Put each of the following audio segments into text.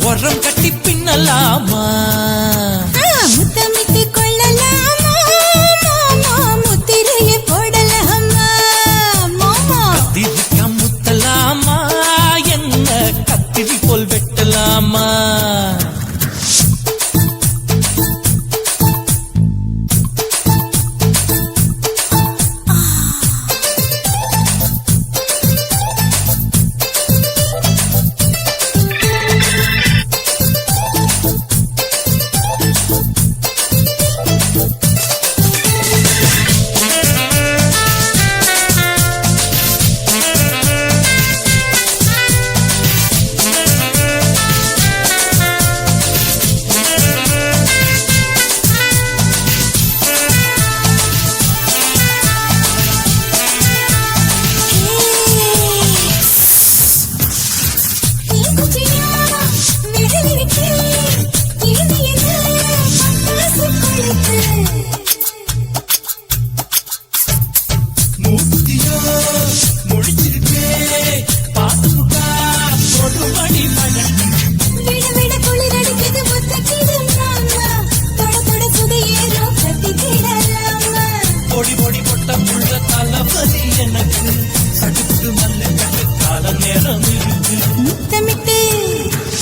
உரம் கட்டி பின்னலாமா முத்தமிட்டு கொள்ளலாமா முத்திரைய போடலாமா கத்திரிக்கா முத்தலாமா என்ன கத்திரி போல் வெட்டலாமா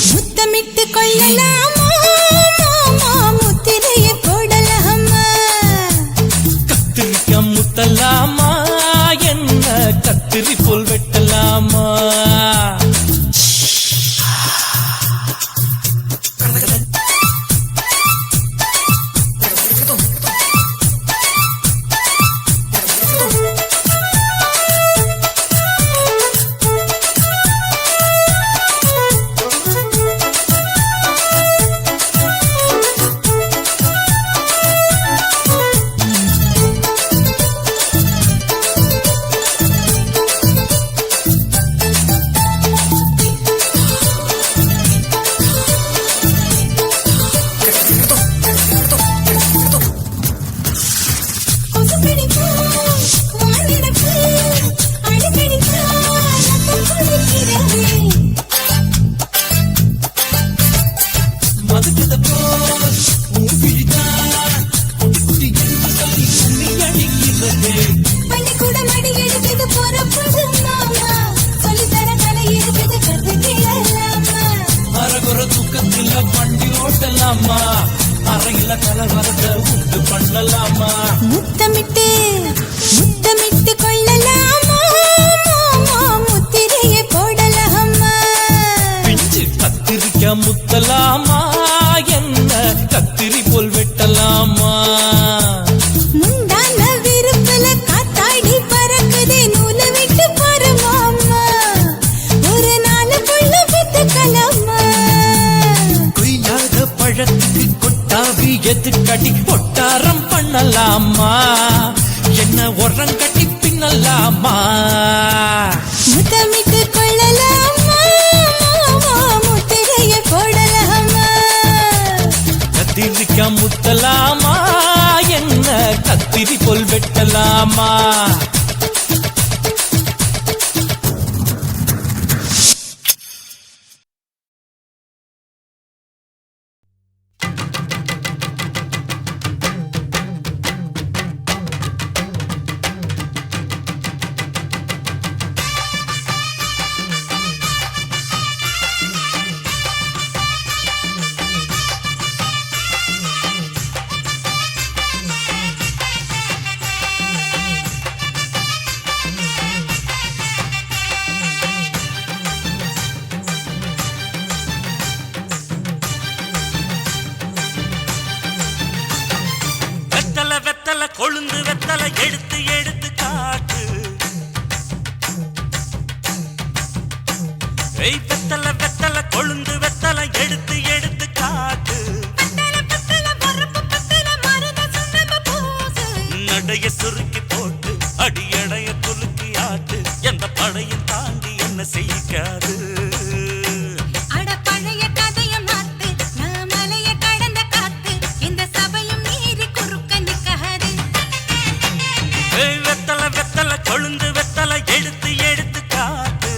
முத்தமிட்டு கொள்ளலாமா முத்திரைய போடலாமா கத்திரிக்கா முத்தலாமா என்ன கத்திரி போல் வெட்டலாமா அறையில கலவரத்தை உண்டு பண்ணலாமா முத்தமிட்டு முத்தமிட்டு கொள்ளலாமா முத்திரைய போடலாமா பிஞ்சு கத்திரிக்கா முத்தலாமா என்ன கத்திரி போல் வெட்டலாமா முந்தான விருப்பல காத்தாடி பறக்குதே நூலை விட்டு பரமாமா ஒரு நாளுக்குள்ள வித்துக்கலாமா கொய்யாத பழத்துக்கு கொட்டாவி எதுக்கடி ஒட்டாரம் பண்ணலாமா என்ன உரம் கட்டி பின்னலாமா முத்தமிட்டு கொள்ளலாமா முத்திரைய போடலாமா கத்திரிக்கா முத்தலாமா என்ன கத்திரி போல் வெட்டலாமா கொழுந்து வெத்தலை எடுத்து எடுத்து காட்டு வெத்தலை வெத்தலை கொழுந்து வெத்தலை எடுத்து எடுத்து காட்டு நடைய சுருக்கி போட்டு அடியடைய குலுக்கி ஆட்டு எந்த படையும் தாண்டி என்ன செய்யாது கொழுந்து வெத்தலை எடுத்து எடுத்து காட்டு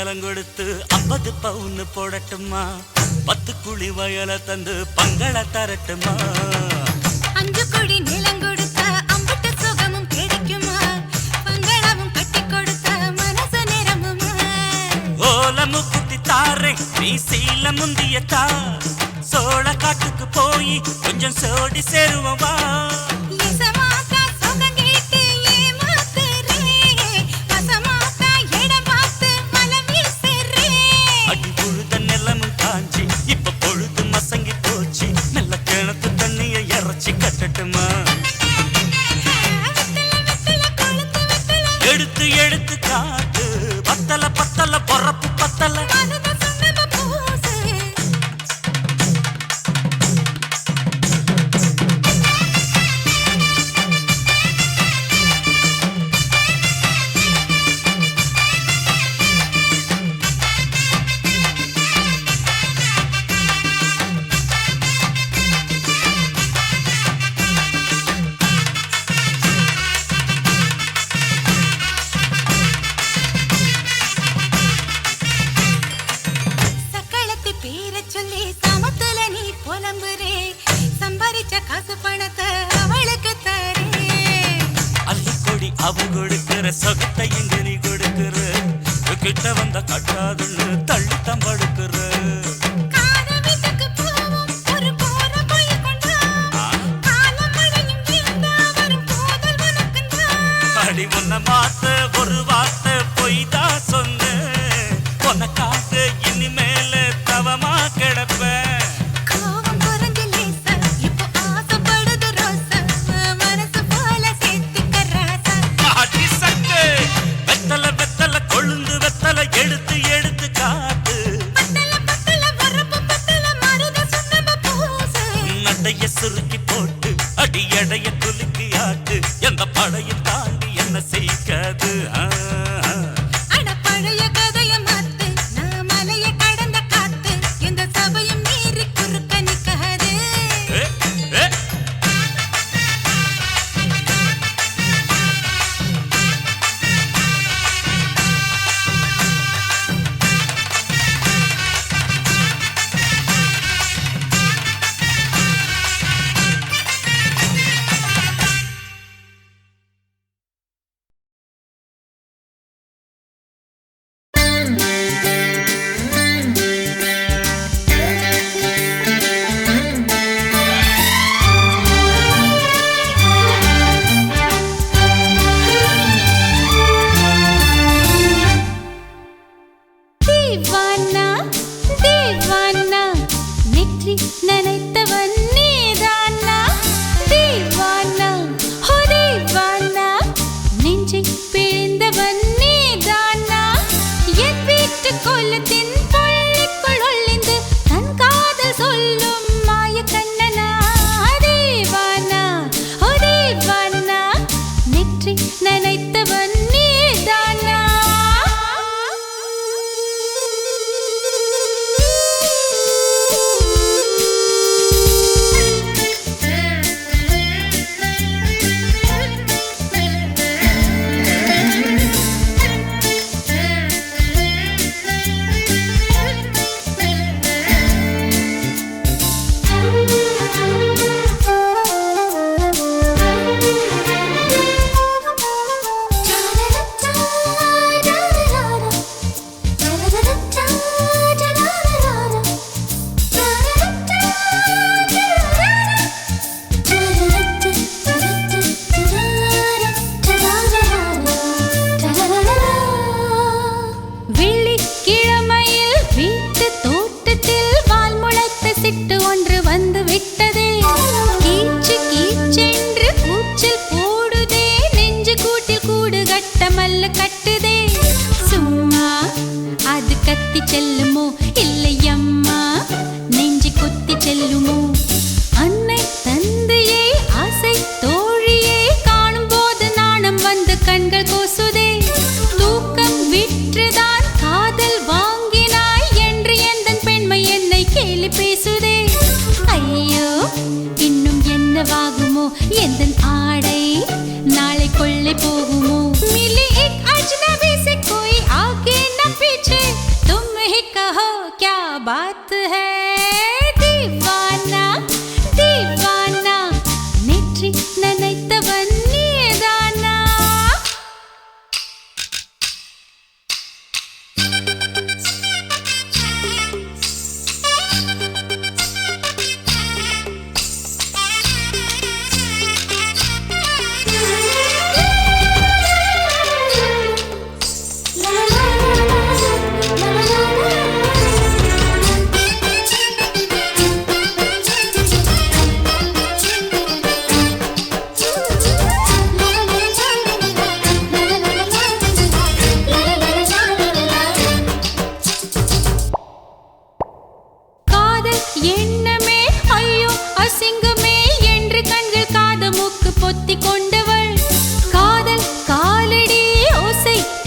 நிலம் கொடுத்து 50 பவுன் போடட்டுமா 10 குழி வயல தந்து பங்கள தரட்டுமா 5 கோடி நிலம் கொடுத்தா அம்புட்டு சுகமும் கிடைக்குமா பங்களாவும் கட்டி கொடுத்தா மனசு நிரம்புமா ஓலமு குத்தி தாரே நீ சீல முந்தியத்தா சோழ காட்டுக்கு போய் கொஞ்சம் சோடி சேருவோம் வா இசமாத்தா சுகம் கேட்டு ஏமாத்துறே வசமாத்தா இடம் பார்த்து மலம் வீசுறே அடி புழுத நிலமும் காஞ்சி இப்ப பொழுது மசங்கி போச்சு மெல்ல கிணத்து தண்ணிய இறச்சி கட்டட்டுமா எடுத்து எடுத்து காட்டு பத்தல பத்தல பொறப்பு பத்தல சொல்லி சமத்துல நீ புலம்புறே சம்பாரிச்ச காசு பணத்தை அவளுக்கு தரே அள்ளிக்கொடி அவ கொடுக்கிற சொகத்தை எங்க நீ கொடுக்கிற கிட்ட வந்த கட்டாதுன்னு தள்ளி தம்படுக்கிற வீட்டுக்கு போவோம் ஒரு போற போய் கொண்டா காலமழையும் வீழ்ந்தா வரும் போதல் உனக்குண்டா அடி உன்னை மாத்த ஒரு வார்த்தை பொய் தான் சொன்ன உனக்காக இனிமேல தவமா கிடப்பேன் கோவம் குறைஞ்சு லேசா இப்போ ஆசைப்படுது ரோசா மனசு போல சேர்த்துக்க ராசா அடி சக்கு வெத்தல வெத்தல கொழுந்து வெத்தல எடுத்து எடுத்து காட்டு பத்தல பத்தல வரப்பு பத்தல மருத சுண்ணாம்பு பூசு நடைய சுருக்கி போட்டு அடி எடைய குலுக்கி ஆட்டு எந்த படையும் தாண்டி என்ன செய்யாது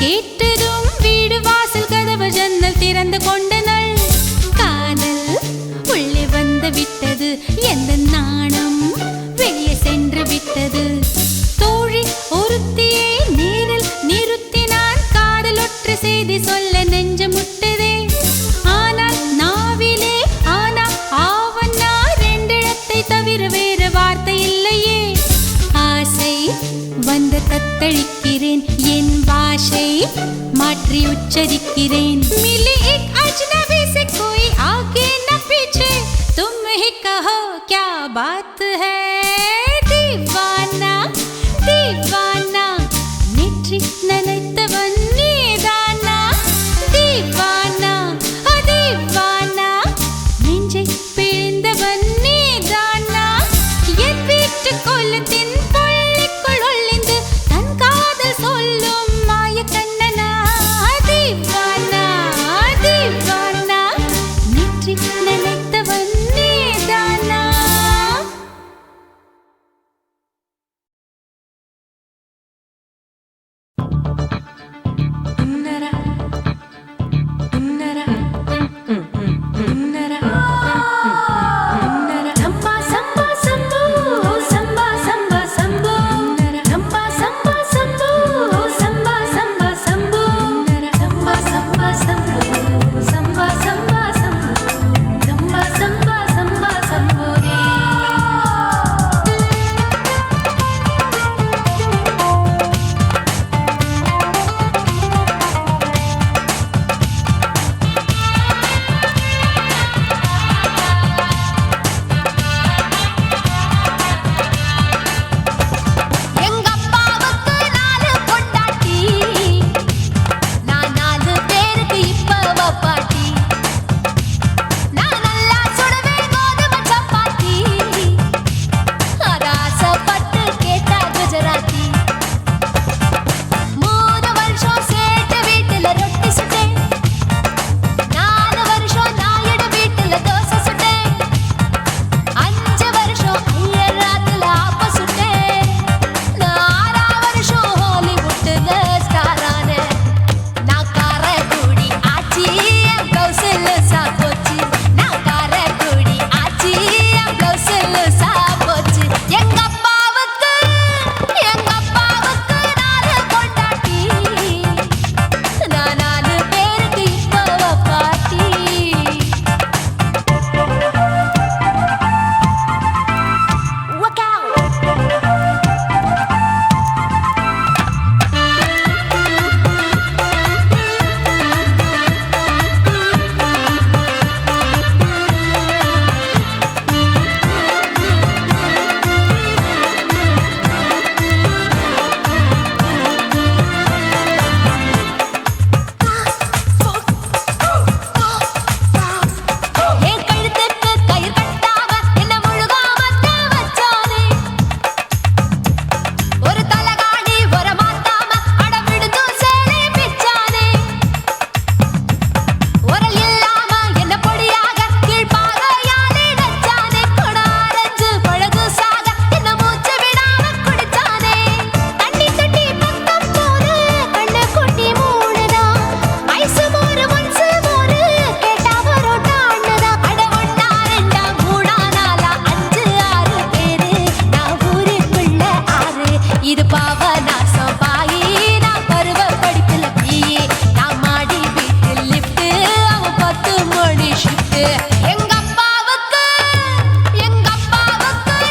கேட்டதும் வீடு வாசல் கதவு ஜன்னல் திறந்து கொண்டனள். காதல் உள்ளே வந்து விட்டது, எந்த நாணம் வெளியே சென்று விட்டது. தோழி ஒருத்தியை நேரில் நிறுத்தினான், காதல் ஒற்று செய்தி சொல்ல நெஞ்சு முட்டதே. ஆனால் நாவிலே ஆனா ஆவன்னா ரெண்டிடத்தை தவிர வேறு வார்த்தை இல்லையே. ஆசை வந்து தத்தளிக்கிறேன், என் பாஷை மாற்றி உச்சரிக்கிறேன். मिली एक अजनबी से कोई आगे न पीछे, तुम ही कहो क्या बात है. दीवाना दीवाना नेற்றி நினைத்தவன் நீதானா. தீவானா தீவானா நெஞ்சை பிழிந்தவன் நீதானா. என் வீட்டு கொல்லத்தின் பள்ளிக்குள் ஒளிந்து தன் காதல் சொல்லும் மாய கண்ணனா. தீவானா தீவானா நேற்றி நினைத்தவன் நீதானா. சம்பா சம்பா சம்போ சம்பா சம்பா சம்போ சம்பா சம்பா சம்போ சம்பா சம்பா சம்போ சம்பா சம்பா சம்போ சம்பா சம்பா சம்போ சம்பா சம்பா சம்பா சம்போ ரே. எங்க அப்பாவுக்கு 4 பொண்டாட்டி, நான் 4 பேருக்கு இப்ப பாட்டி. நான் நல்லா சுடுவேன் கோதுமை சப்பாத்தி, அத ஆசைப்பட்டு கேட்டா குஜராத்தி. 3 வருஷம் சேட்டு வீட்டுல ரொட்டி சுட்டேன், 4 வருஷம் நாயுடு வீட்டுல தோசை சுட்டேன், 5 வருஷம் ஐயர் ராத்துல ஆப்ப சுட்டேன். நான் 6 வருஷம் ஹாலிவுட்ல ஸ்டார் ஆனேன். நான் காரைக்குடி ஆச்சி, என் பிளவுஸ் லூசா போச்சு. நான் காரைக்குடி ஆச்சி, என் பிளவுஸ் லூசா போச்சு. எங்க அப்பாவுக்கு 4 பொண்டாட்டி, நான் 4 பேருக்கு இப்ப பாட்டி. Work out. என் கழுத்துக்கு கயிறு கட்டாம என்ன முழுகாம வச்சானே. ஒரு தலகாணி ஒரு மாத்தாம அட விடுதும் சேலை பிச்சானே. உரல் இல்லாம என்ன பொடியாக கீழ்பாகையாலே நச்சானே. கொடாரஞ்சு பழகு சாக என்ன மூச்சு விடாம குடிச்சானே. தண்ணி தொட்டி பக்கம் போரு கண்ணு குட்டி மூடுதா. ஐசு மோரு மன்சு மோரு கேட்டா பரோட்டா அண்ணதா. அட 1 2 3 4 5 6 பேரு, நான் ஊருக்குள்ள 6. இது பாவநாசம் பாயி, நான் பருவ படிப்புல பிஏ, நான் மாடி வீட்டில் லிஃப்ட், அவன் 10 மணி ஷிஃப்ட். எங்க அப்பாவுக்கு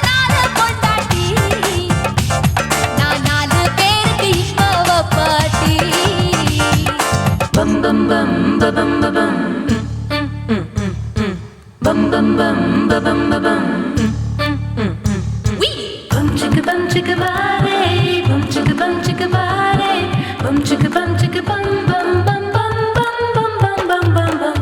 4 பொண்டாட்டி, நான் 4 பேருக்கு இப்ப பாட்டி. Bum bum bum ba bum ba bum. Bum bum bum ba bum ba bum. Bum chicka bare, bum chicka bare, bum chicka bum bum bum bum bum bum bum bum bum.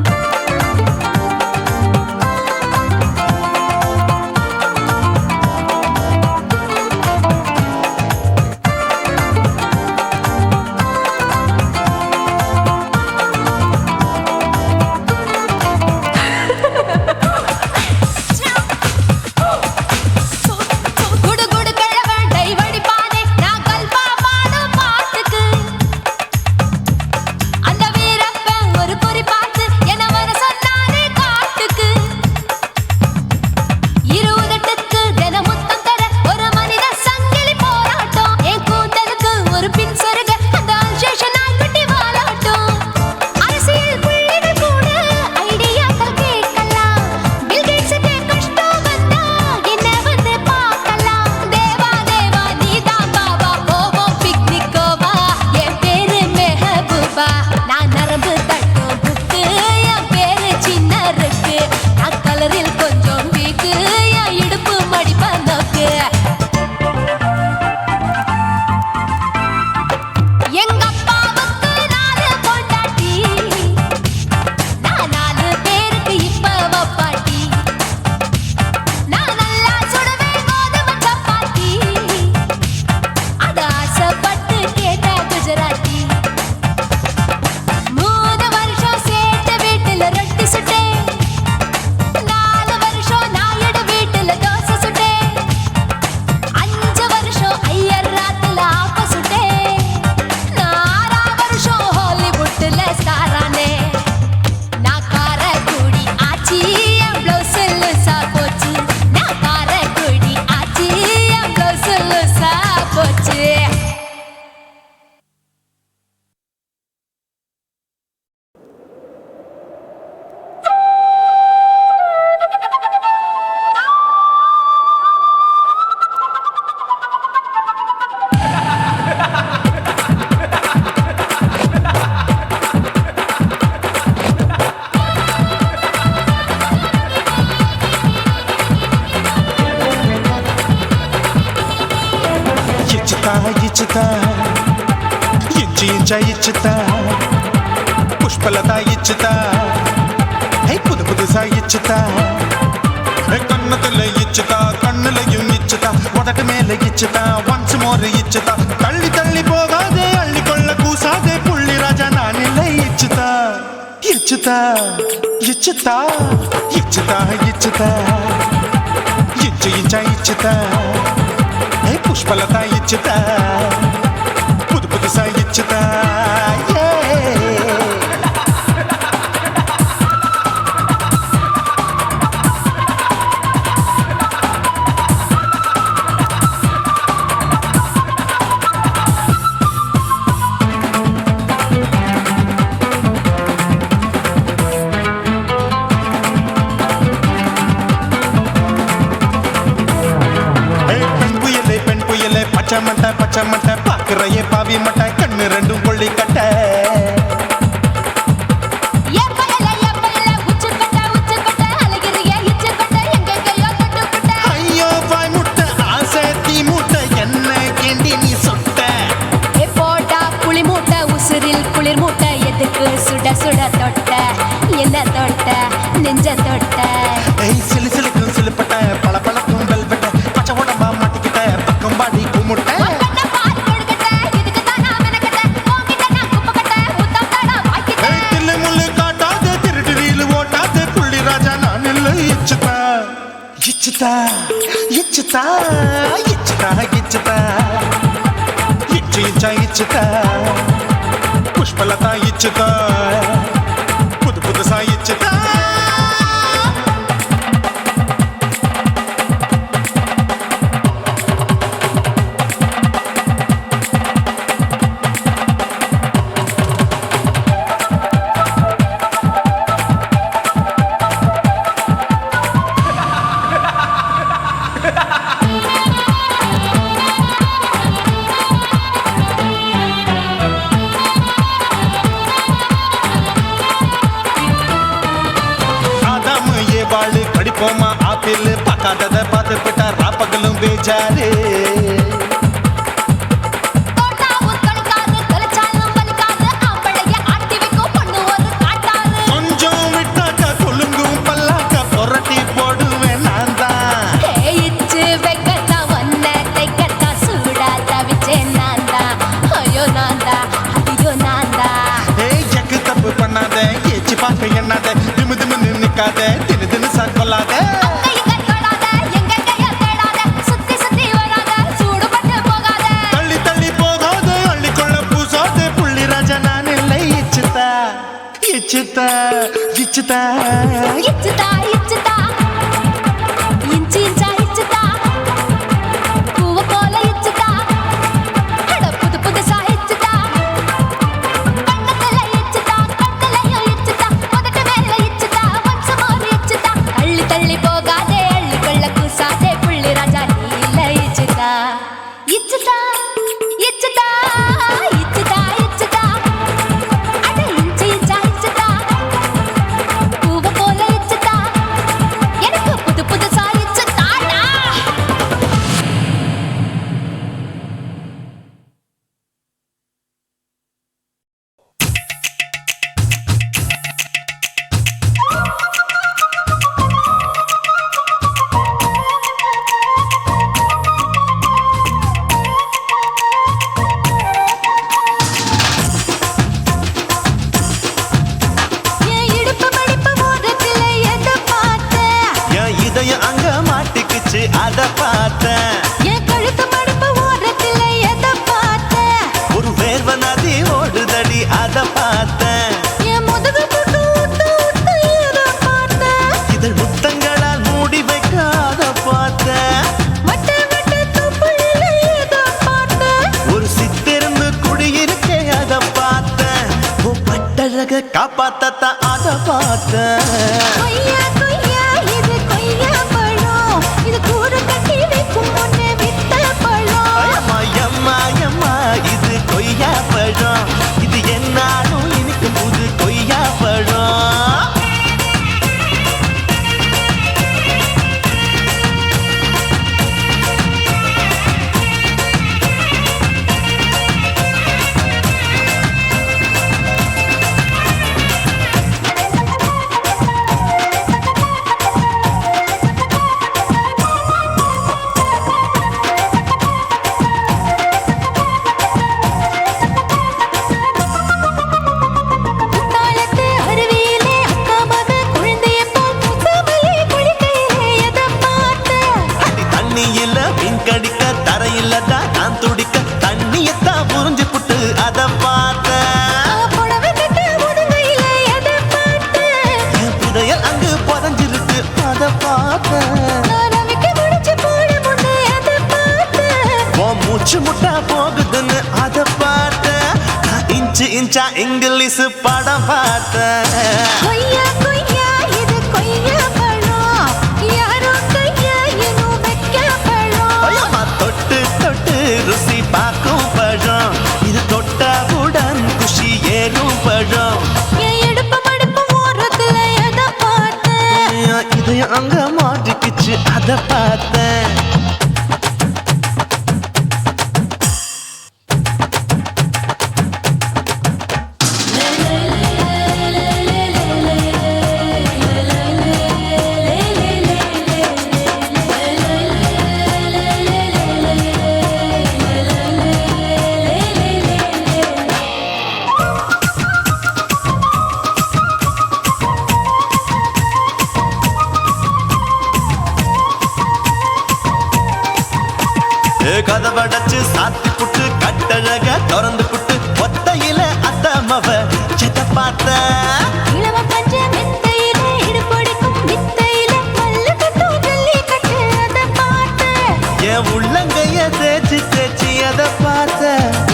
ఇచ్చుతా ఇంచి ఇంచ ఇచ్చుతా పుష్పలత ఇచ్చుతా புது புதுசா இச்சுதா கண்ணத்துல இச்சுதா கண்ணுலையும் இச்சுதா உதட்டு மேல இச்சுதா once more இச்சுதா தள்ளி தள்ளி போகாதே அள்ளி கொள்ள கூசாதே புள்ளி ராஜா நான் இல்லை இச்சுதா இச்சுதா இச்சுதா இச்சுதா இச்சுதா இச்சு இச்சா இச்சுதா புஷ்பலதா இச்சுதா புது புதுசா இச்சுதா பச்சை மட்டை பாக்குறையே பாவி மட்டை கண்ணு ரெண்டும் கொள்ளி கட்ட ஐயோ பாய் முட்டை ஆசை தீ மூட்டை என்ன கேண்டி நீ சொட்ட போட்டா புளி மூட்டை உசுரில் குளிர் மூட்டை எதுக்கு சுட சுட தொட்ட என்ன தொட்ட நெஞ்ச தொட்ட சிலு சிலுக்கும் சிலுப்பட்ட பல பழக்கும் வெல்வெட்ட பச்சை உடம்பா மாட்டிக்கிட்ட பக்கம் பாடி குமுட்ட இச்சுதா இச்சுதா இச்சுதா இச்சுதா இச்சு இச்சா இச்சுதா புஷ்பலதா இச்சுதா புது புதுசா இச்சுதா கடிப்போமா ஆப்பிள் பார்க்காதத பார்த்து விட்டா ராப்பகலும் பேஜாரு கொஞ்சம் விட்டாக்க கொலுங்கும் பல்லாக்க புரட்டி போடுவேன் நான் தான் இச்சு வைக்கத்தான் ஒன்ன தைக்கத்தான் சூடா தவிச்சேன் நான் தான் ஐயோ நான் தான் ஐயோ நான் தான் எக்கு தப்பு பண்ணாத ஏச்சி பார்க்க எண்ணாத திமு திமுன்னு நிக்காத தினு தினு சாக்கொள்ளாத தள்ளி தள்ளி போகாத அள்ளி கொள்ள பூசாத புள்ளி ராஜா நான் இல்லை இச்சுதா இச்சுதா இச்சுதா இச்சுதா இச்சுதா இஞ்சி இஞ்சா இச்சுதா பூவ போல இச்சுதா அட புது புதுசா இச்சுதா கண்ணத்துல இச்சுதா கண்ணுலயும் இச்சுதா உதட்டு மேல இச்சுதா ஒன்ஸ் மோர் இச்சுதா தள்ளி தள்ளி போகாதே அள்ளி கொள்ள கூசாதே புள்ளி ராஜா நீ இல்ல இச்சுதா இச்சுதா இச்சுதா இச்சுதா இச்சுதா அட இஞ்சி இஞ்சா இச்சுதா பூவ போல இச்சுதா எனக்கு புது புதுசா இச்சுதாடா என் இடுப்பு மடிப்பு ஓரத்துல எதை பார்த்தேன் என் இதயம் அங்க மாட்டிக்குச்சு அத பார்த்தேன் என் கழுத்து மடிப்பு ஓரத்துல எதை பார்த்தேன் ஒரு வேர்வ நதி ஓடுதடி அத பார்த்தேன் என் முதுகு புட்டு ஊத்து ஊத்து எதை பார்த்தேன் இதழ் முத்தங்களால் மூடி வைக்க அத பார்த்தேன் வட்ட வட்ட தொப்புளில எதை பார்த்தேன் ஒரு சித்திருந்து குடியிருக்கே அத பார்த்தேன் உன் பட்டழக காப்பாத்தத்தான் அத பார்த்தேன் கொய்யா கொய்யா இது கொய்யா பழம் இது கூறு கட்டி வைக்கும் முன்னே வித்த பழம் அம்மா அம்மா அம்மா இது கொய்யா பழம் இது என்னாலும் இனிக்கும் புது கொய்யா பழம் ரவிக்கு முடிச்சு போட முன்னே அதை பார்த்தேன். உன் மூச்சு முட்டா போகுதுன்னு அதை பார்த்தேன். இன்ச்சு இன்ச்சா இங்கிலீஷ் படம் பார்த்தேன். கொய்யா கொய்யா இது கொய்யா பழம், யாரோ கையா இன்னும் வைக்க பழம். ஐயம்மா, தொட்டு தொட்டு ருசி பார்க்கும் பழம், இது தொட்டாவுடன் குஷி ஏறும் பழம். என் இடுப்பு மடுப்பு ஓரத்துல எதை பார்த்தேன். இதையும் அங்க மாட்டிக்கிச்சு அதை பார்த்தேன். கதவடைச்சு சாத்தி புட்டு கட்டழக திறந்து புட்டு ஒத்தையில அத்தமவ செத்த பார்த்த. இளவ பஞ்ச மெத்தையில இடுப்பொடிக்கும் வித்தையில மல்லு கட்டும் ஜல்லி கட்டு அதை பார்த்தேன். என் உள்ளங்கைய தேய்ச்சி தேய்ச்சி அதை பார்த்த.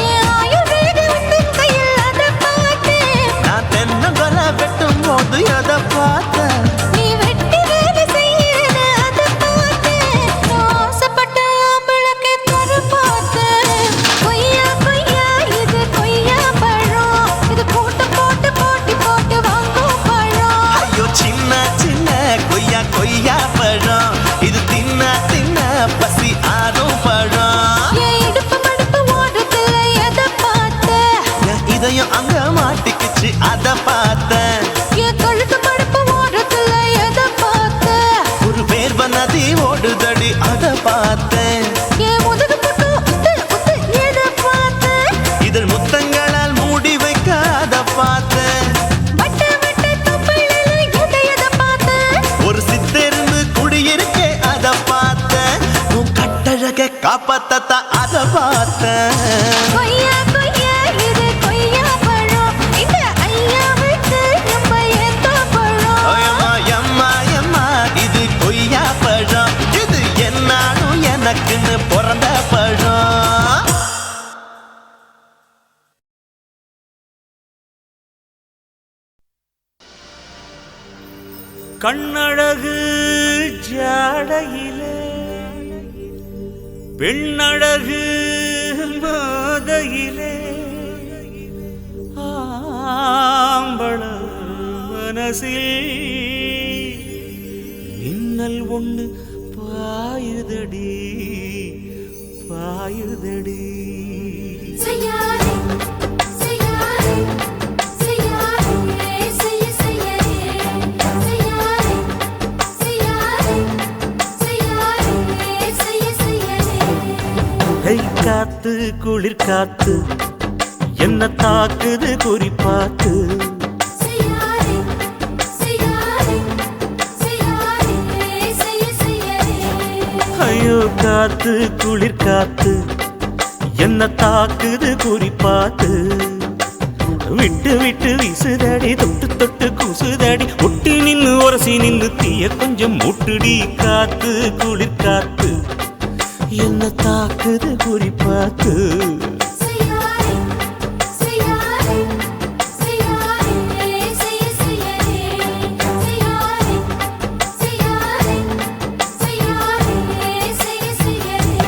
என் ஆயுர்வேத உந்தன் கையில் அதை பார்த்தேன். நான் தென்னங்கொலை வெட்டும் போது அதை பார்த்த. நீ வெட்டி வேலை செய்யறது அதை பார்த்தேன். நான் ஆசைப்பட்ட ஆம்பளுக்கு தர பார்த்தேன். கொய்யா கொய்யா இது கொய்யா பழம், இது போட்டு போட்டு போட்டி போட்டு வாங்கும் பழம். ஐயோ சின்ன சின்ன கொய்யா கொய்யா பழம், இது தின்ன தின்ன பசி ஆறும் பழம். என் இடுப்பு மடுப்பு ஓரத்துல எதை பார்த்தேன். என் இதயம் அங்க மாட்டிக்கிச்சு அதை பார்த்தேன். என் கழுத்து மடுப்பு ஓரத்துல எதை பார்த்தேன். ஒரு வேர்வ நதி ஓடுதடி அதை பார்த்தேன். என் முதுகு பக்கம் உத்து உத்து எதை பார்த்தேன். இதழ் முத்தங்களால் மூடி வைக்க அதை பார்த்தேன். வட்ட வட்ட தொப்பையில எதை பார்த்தேன். ஒரு சித்தெருந்து குடியிருக்கே அதை பார்த்தேன். உன் கட்டழக காப்பாத்தத்த அதை பார்த்தேன். கொய்யா கொய்யா இது கொய்யா பழம், இந்த ஐயாவுக்கு ரொம்ப ஏத்த பழம். ஐயம்மா எம்மா எம்மா இது கொய்யா பழம், இது என்னாலும் எனக்குன்னு பிறந்த பழம். கண்ணழகு ஜாடையிலே பெண்ணழகு மாதையிலே ஆம்பள மனசில் மின்னல் ஒண்ணு பாயுதடி பாயுதடி. செய்யாதே செய்யாதே செய்யாதே செய்ய செய்யாதே செய்யாதே செய்யாதே செய்யாதே செய்ய செய்யாதே. கை காத்து குளிர் காத்து என்ன தாக்குது குறிப்பாத்து. செய்யாதே செய்யாதே செய்யாதே செய்ய செய்யாதே. ஐயோ காத்து குளிர் காத்து என்ன தாக்குது குறிப்பாத்து. விட்டு விட்டு வீசுதடி தொட்டு தொட்டு கூசுதடி ஒட்டி நின்னு உரசி நின்னு தீய கொஞ்சம் முட்டுடி. காத்து குளிர் காத்து என்ன தாக்குது குறிப்பாத்து. செய்யாதே செய்யாதே செய்யாதே செய்ய செய்யாதே செய்யாதே செய்யாதே செய்யாதே செய்ய செய்யாதே.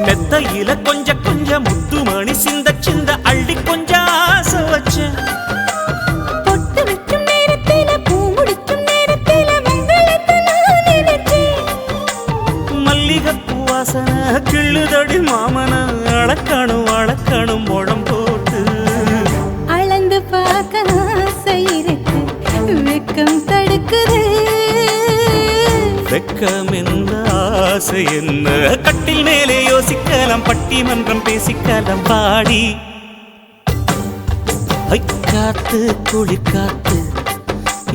மெத்தையில கொஞ்ச கொஞ்ச முத்துமணி சிந்த சிந்த அள்ளி கொஞ்சம் ஆசை வச்சேன். பொட்டு வைக்கும் நேரத்தில பூ முடிக்கும் நேரத்தில மங்களத்தை நான் நினைச்சேன். மல்லிகைப்பூ வாசனை கிள்ளுதடி மாமன அளக்கணும் அளக்கணும் முழம் போட்டு. அளந்து பார்க்க ஆசை இருக்கு, வெக்கம் தடுக்குது. வெக்கம் எந்த ஆசை என்ன கட்டில் மேலே யோசிக்கலாம் பட்டிமன்றம் பேசிக்கலாம் பாடி காத்து குளிர் காத்து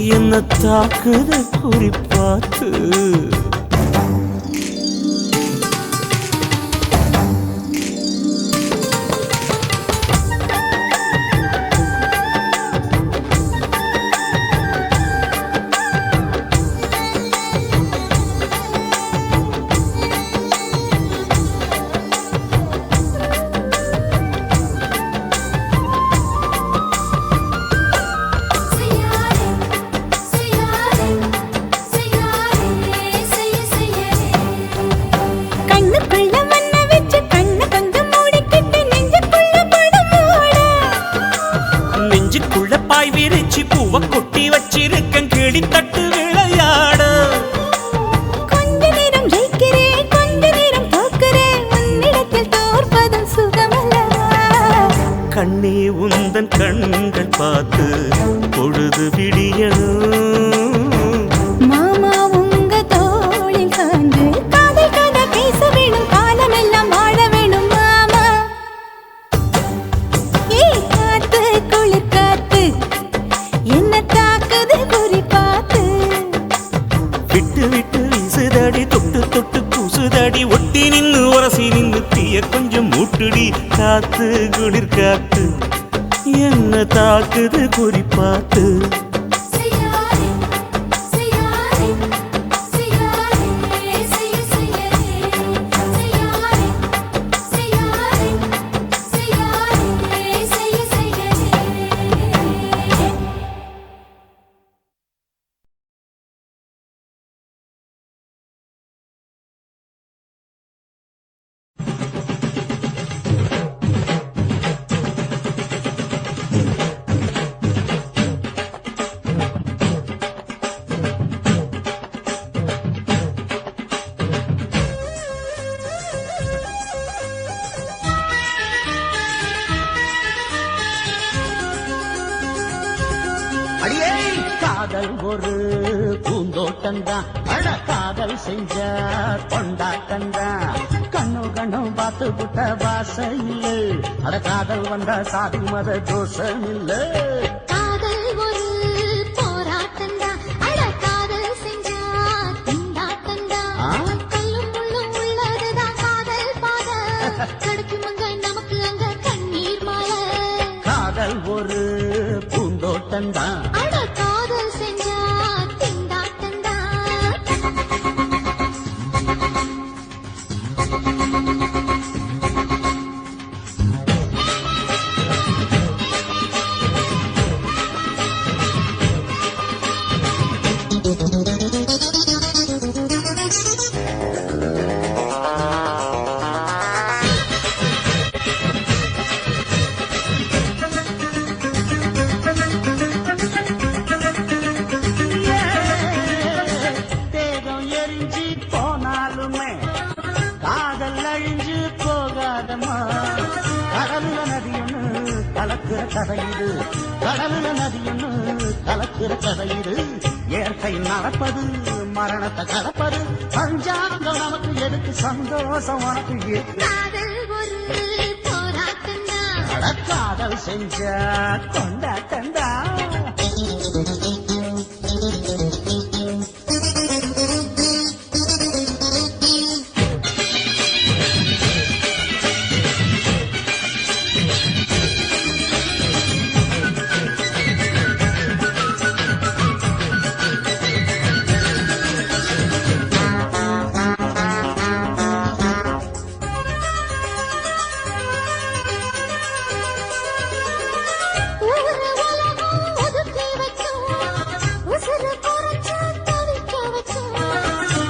என்ன தாக்குது குறிப்பாத்து கொட்டி வச்சிருக்கேன் கிளி தட்டு விளையாட கொஞ்ச நேரம் ஜெயிக்கிறேன் கொஞ்ச நேரம் தோற்கிறேன் உன்னிடத்தில் தோற்பதும் சுகமல்லவா கண்ணே உந்தன் கண்கள் பார்த்து பொழுது விடியணும் மாமா உங்க தோளில் சார்ந்து காதல் கதை பேச வேணும் காலமெல்லாம் வாழ வேணும் மாமா ஏய் காத்து குளிர் காத்து என்ன தாக்குது குறி பார்த்து விட்டு விட்டு வீசுதடி தொட்டு தொட்டு பூசுதடி ஒட்டி நின்னு உரசி நின்னு தீய கொஞ்சம் மூட்டுடி காத்து குளிர் காத்து என்ன தாக்குது குறி பார்த்து அடியே காதல் ஒரு பூந்தோட்டம்தான் அட காதல் செஞ்ச கொண்டாட்டம்தான் கண்ணு கண்ணு பார்த்து புட்ட வாசம் இல்ல அட காதல் வந்தா சாதி மத தோஷம் இல்ல காதல் ஒரு போராட்டம்தான் அட காதல் செஞ்சா திண்டாட்டம்தான் கல்லும் முள்ளும் உள்ளதுதான் காதல் பாத கிடைக்குமங்க நமக்கு அங்க கண்ணீர் மாலை காதல் ஒரு பூந்தோட்டம்தான் அட காதல் செஞ்சா திண்டாட்டம்தான் தேகம் எரிஞ்சு போனாலுமே காதல் அழிஞ்சு போகாதமா கடலுல நதியொன்னு கலக்குற கதையுது கடலுல நதியொன்னு கலக்குற கதையுது இயற்கை நடப்பது மரணத்தை கலப்பது பஞ்சாங்கம் நமக்கு எதுக்கு சந்தோஷம் உனக்கு இருக்கு காதல் ஒரு போராட்டம்தான் அட காதல் செஞ்ச கொண்டாட்டண்டா ஊரு உலகம் ஒதுக்கி வச்சோம் உசுறு குறைச்சு தவிக்க வச்சோம்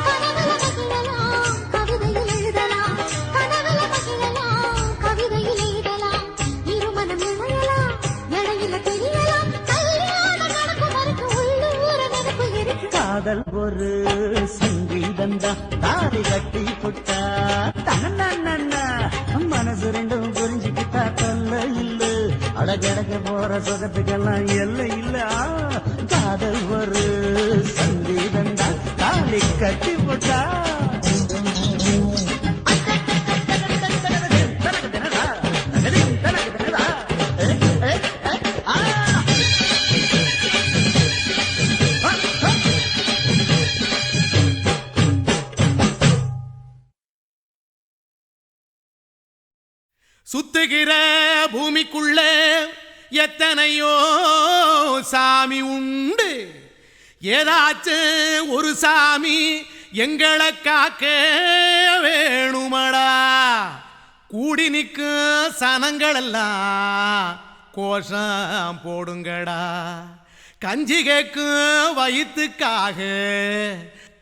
கனவுல மகிழலாம் கவிதையில் எழுதலாம் கனவுல மகிழலாம் கவிதையில் எழுதலாம் இருமனம் இழையலாம் இடையில தெரியலாம் கல்யாணம் நடக்கும் வரைக்கும் உள்ளூர நினைப்பு இருக்கு காதல் ஒரு சங்கீதந்தா தாடி கட்டி புட்டா தன்னா மனசு ரெண்டும் புரிஞ்சுக்கிட்டா தொல்ல இல்ல அழகழக போற சுகத்துக்கெல்லாம் எல்லை இல்ல காதல் ஒரு சங்கீதந்தா தாடி கட்டி புட்டா சுத்துகிற பூமிக்குள்ள எத்தனையோ சாமி உண்டு, ஏதாச்சும் ஒரு சாமி எங்களை காக்க வேணுமடா. கூடி நிற்கும் சனங்களெல்லாம் கோஷம் போடுங்கடா. கஞ்சி கேக்கும் வயிற்றுக்காக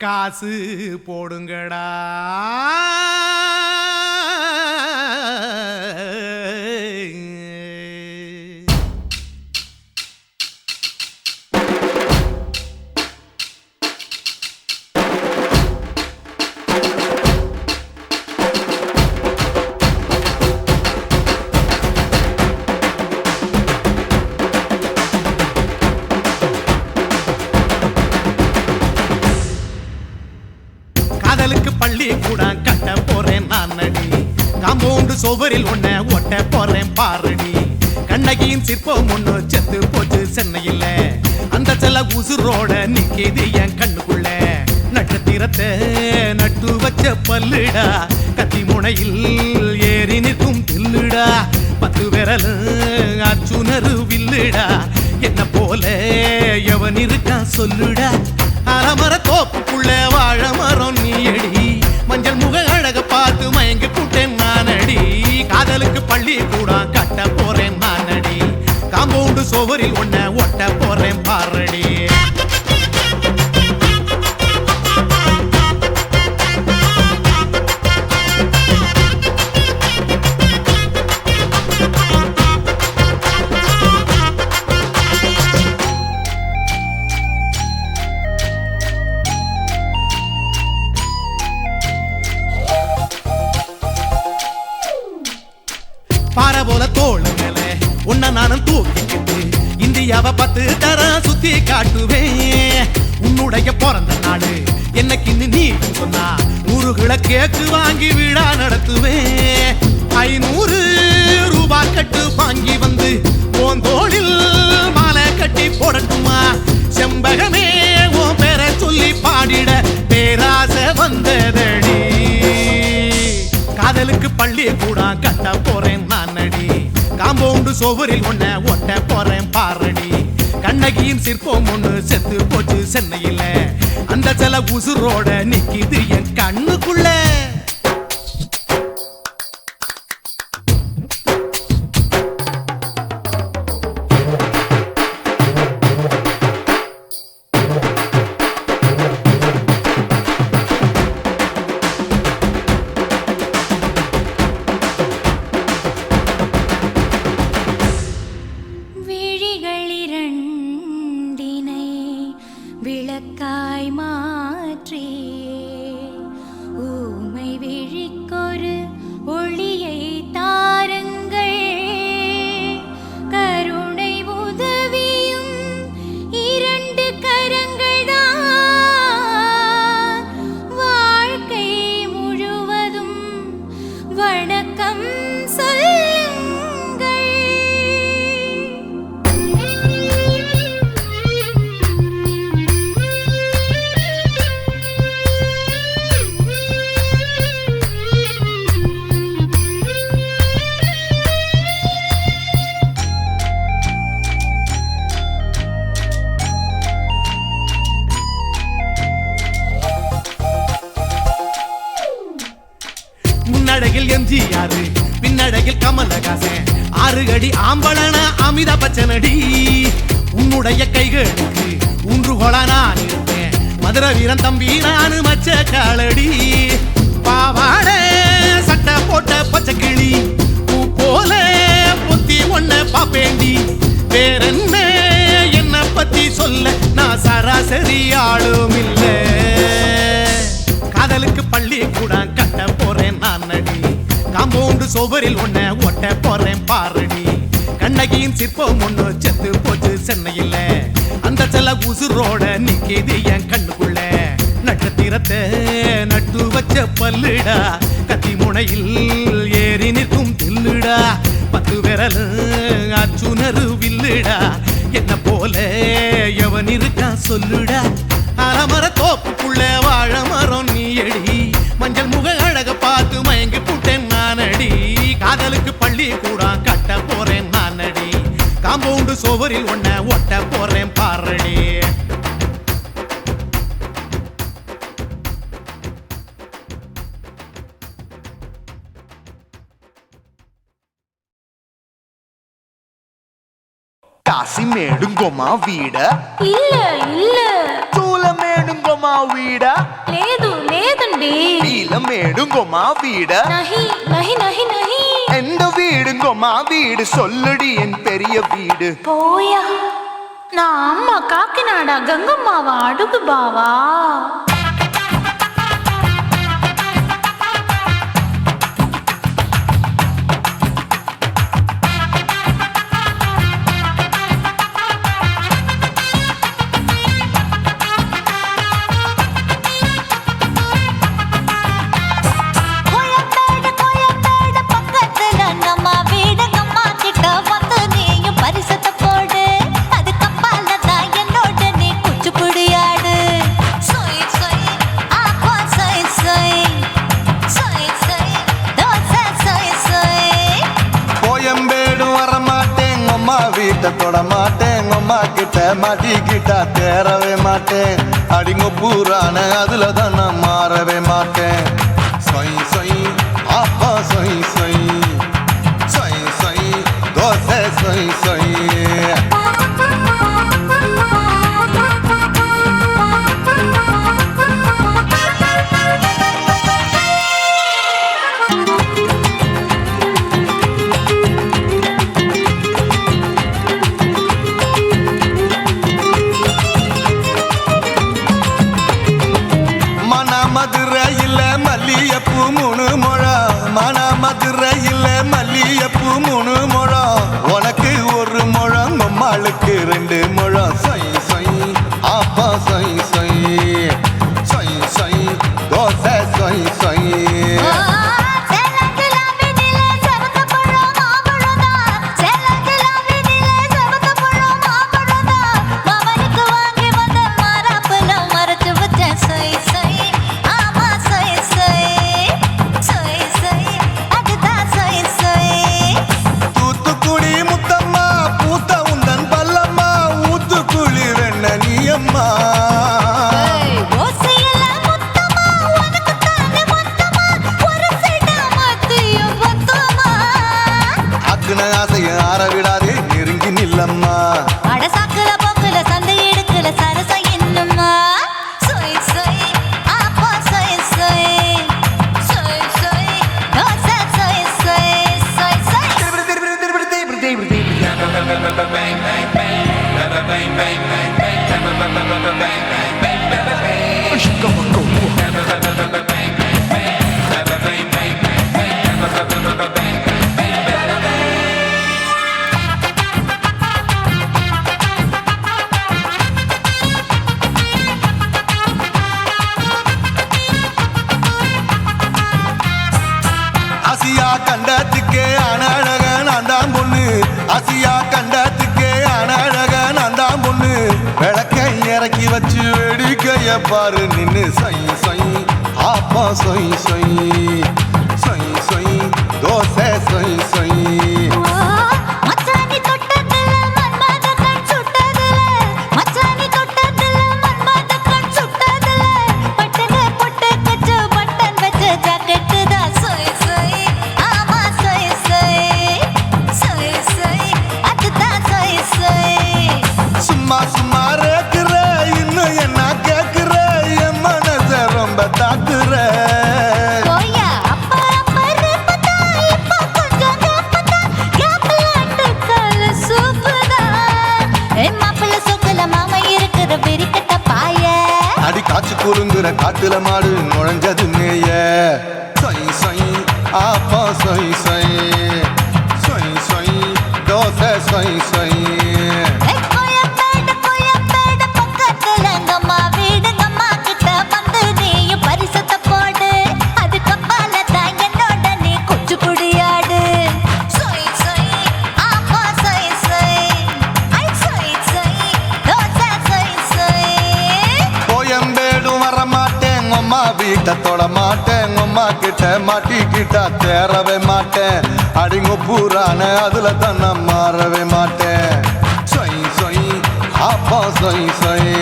காசு போடுங்கடா. காதலுக்கு பள்ளி கூட கட்ட போறேன் நான் நடி, காம்பவுண்டு சுவரில் ஒன்ன ஒட்ட போறேன் பாரடி. கண்ணகியின் சிற்பம் ஒண்ணு செத்து போச்சு சென்னையில், அந்த செல்ல உசுரோட நிக்கிது என் கண்ணுக்குள்ள. நட்சத்திரத்தை நட்டு வச்ச பல்லுடா, கத்தி முனையில் ஏறி நிற்கும் தில்லுடா. 10 விரல் அச்சுணரு வில்லுடா, என்ன போல எவன் இருக்கா சொல்லுடா. அலமர தோப்புக்குள்ள வாழ மரம் நீயடி, மஞ்சள் முக அழக பார்த்து மயங்கி புட்டேன் நானடி. காதலுக்கு பள்ளி கூட கட்ட போறேன் நானடி, காம்பவுண்டு சுவரில் ஒன்ன ஒட்ட போறேன் பாரடி. பாறை போல தோளு மேல உன்ன நானும் தூக்கிக்கிட்டு இந்தியாவை 10 தரம் சுத்தி காட்டுவேன். உன்னுடைய பிறந்த நாடு என்னைக்கு நீ சொன்னா 100 கிலோ கேக்கு வாங்கி விழா நடத்துவேன். 500 ரூபாய் கட்டு வாங்கி வந்து உன் தோளில் மாலை கட்டி போடட்டுமா. செம்பகமே உன் பேரை சொல்லி பாடிட பேராசை வந்ததடி. காதலுக்கு பள்ளி கூட கட்ட போறேன் நானடி, காம்பவுண்டு சுவரில் ஒன்ன ஒட்ட போறேன் பாரடி. கண்ணகியின் சிற்பம் ஒண்ணு செத்து போச்சு சென்னையில், அந்த சில உசுரோட நிக்கிது என் கண்ணுக்குள்ள. விளக்காய் மாற்றி ஊமை விழிக்கொரு ஒளியை தாருங்கள், கருணை உதவியும் 2 கரங்கள்தான், வாழ்க்கை முழுவதும் வணக்கம் சொல்லுங்கள். முன்னழகில் எம்ஜிஆர், பின்னழகில் கமலஹாசன், 6 அடி ஆம்பளன அமிதாப் பச்சனடி. உன்னுடைய கைகளுக்கு ஊன்றுகோலா நான் இருப்பேன், மதுரை வீரன் தம்பி நானு மச்ச காலடி. பாவாட சட்டை போட்ட பச்சை கிளி பூ போல பொத்தி ஒன்ன பாப்பேண்டி. வேறென்ன என்ன பத்தி சொல்ல நான் சராசரி ஆளும் இல்ல. காதலுக்கு பள்ளி கூட கட்ட போறேன் நானடி, காம்பவுண்டு சுவரில் ஒன்ன ஒட்ட போறேன் பாரடி. கண்ணகியின் சிற்பம் ஒண்ணு செத்து போச்சு சென்னையில், அந்த செல்ல உசுரோட நிக்கிது என் கண்ணுக்குள்ள. நட்சத்திரத்தை நட்டு வச்ச பல்லுடா, கத்தி முனையில் ஏறி நிற்கும் தில்லுடா. 10 விரல் அச்சுணரு வில்லுடா, என்ன போல எவன் இருக்கா சொல்லுடா. அலமர தோப்புக்குள்ள வாழ மரம் நீயடி, மஞ்சள் முக அழக பார்த்து மயங்கி புட்டேன் நானடி. காதலுக்கு பள்ளி கூட கட்ட போறேன் நானடி காம்பவுண்டு சுவரில் ஒன்ன ஒட்ட போறேன் பாரடி కాశీమేడుంగోమా వీడ இல்ல இல்ல చూలమేడుంగోమా వీడ లేదు లేదండి నీలమేడుంగోమా వీడ நஹி நஹி நஹி நஹி எந்த வீடுங்கோமா வீடு சொல்லுடி என் பெரிய வீடு போயா நான் அம்மா காக்கிநாடா கங்கம்மாவா அடுகு பாவா தொட மாட்டேன் அம்மா கிட்ட மாட்டிக்கிட்டா தேரவே மாட்டேன் அடிங்க பூரான அதுல தான் நான் மாறவே மாட்டேன் சொய் சொய் அப்பா சொய் சொய் சொய் சொய் தோசை சொய் சொய் மல்லியப்பூ மூணு முழம் மன மதுரையில் மல்லியப்பூ மூணு முழம் உனக்கு ஒரு முழம் அம்மாளுக்கு 2 முழம் சொய் சொய் அப்பா சொய் சொய் சொய் சொய் தோசை சொய் சொய் ஆசைய ஆற விடாதே நெருங்கி நில்லம்மா அடசாக்குல போக்குல சந்தை எடுக்கல சரச என்னம்மா சொய் சொய் அப்பா சொய் சொய் சொய் சொய் தோசை சொய் சொய் சொய் ஆசியா கண்டத்துக்கே அனழக நான் தான் பொண்ணு ஆசியா கண்டத்துக்கே அனழக நான் தான் பொண்ணு விளக்கை இறக்கி வச்சு வேடிக்கைய பாரு நின்னு சொய் சொய் ஆப்பா சொய் சொய் சொய் சொய் தோசை சொய் சொய் சும்மா சும்மா ரேக்குற இன்னும் என்ன கேக்குற என் மனச ரொம்ப தாக்குற அடி காய்ச்சி குலுங்குற காட்டுல மாடு நுழைஞ்சது மேய சொய் சொய் ஆப்பா சொய் சொய் சொய் சொய் தோசை சொய் சொய் கிட்ட தொட மாட்டேன் அம்மா கிட்ட மாட்டிக்கிட்டா தேரவே மாட்டேன் அடிங்க பூரான அதுல தான் நான் மாறவே மாட்டேன் சொய் சொய் அப்பா சொய் சொய்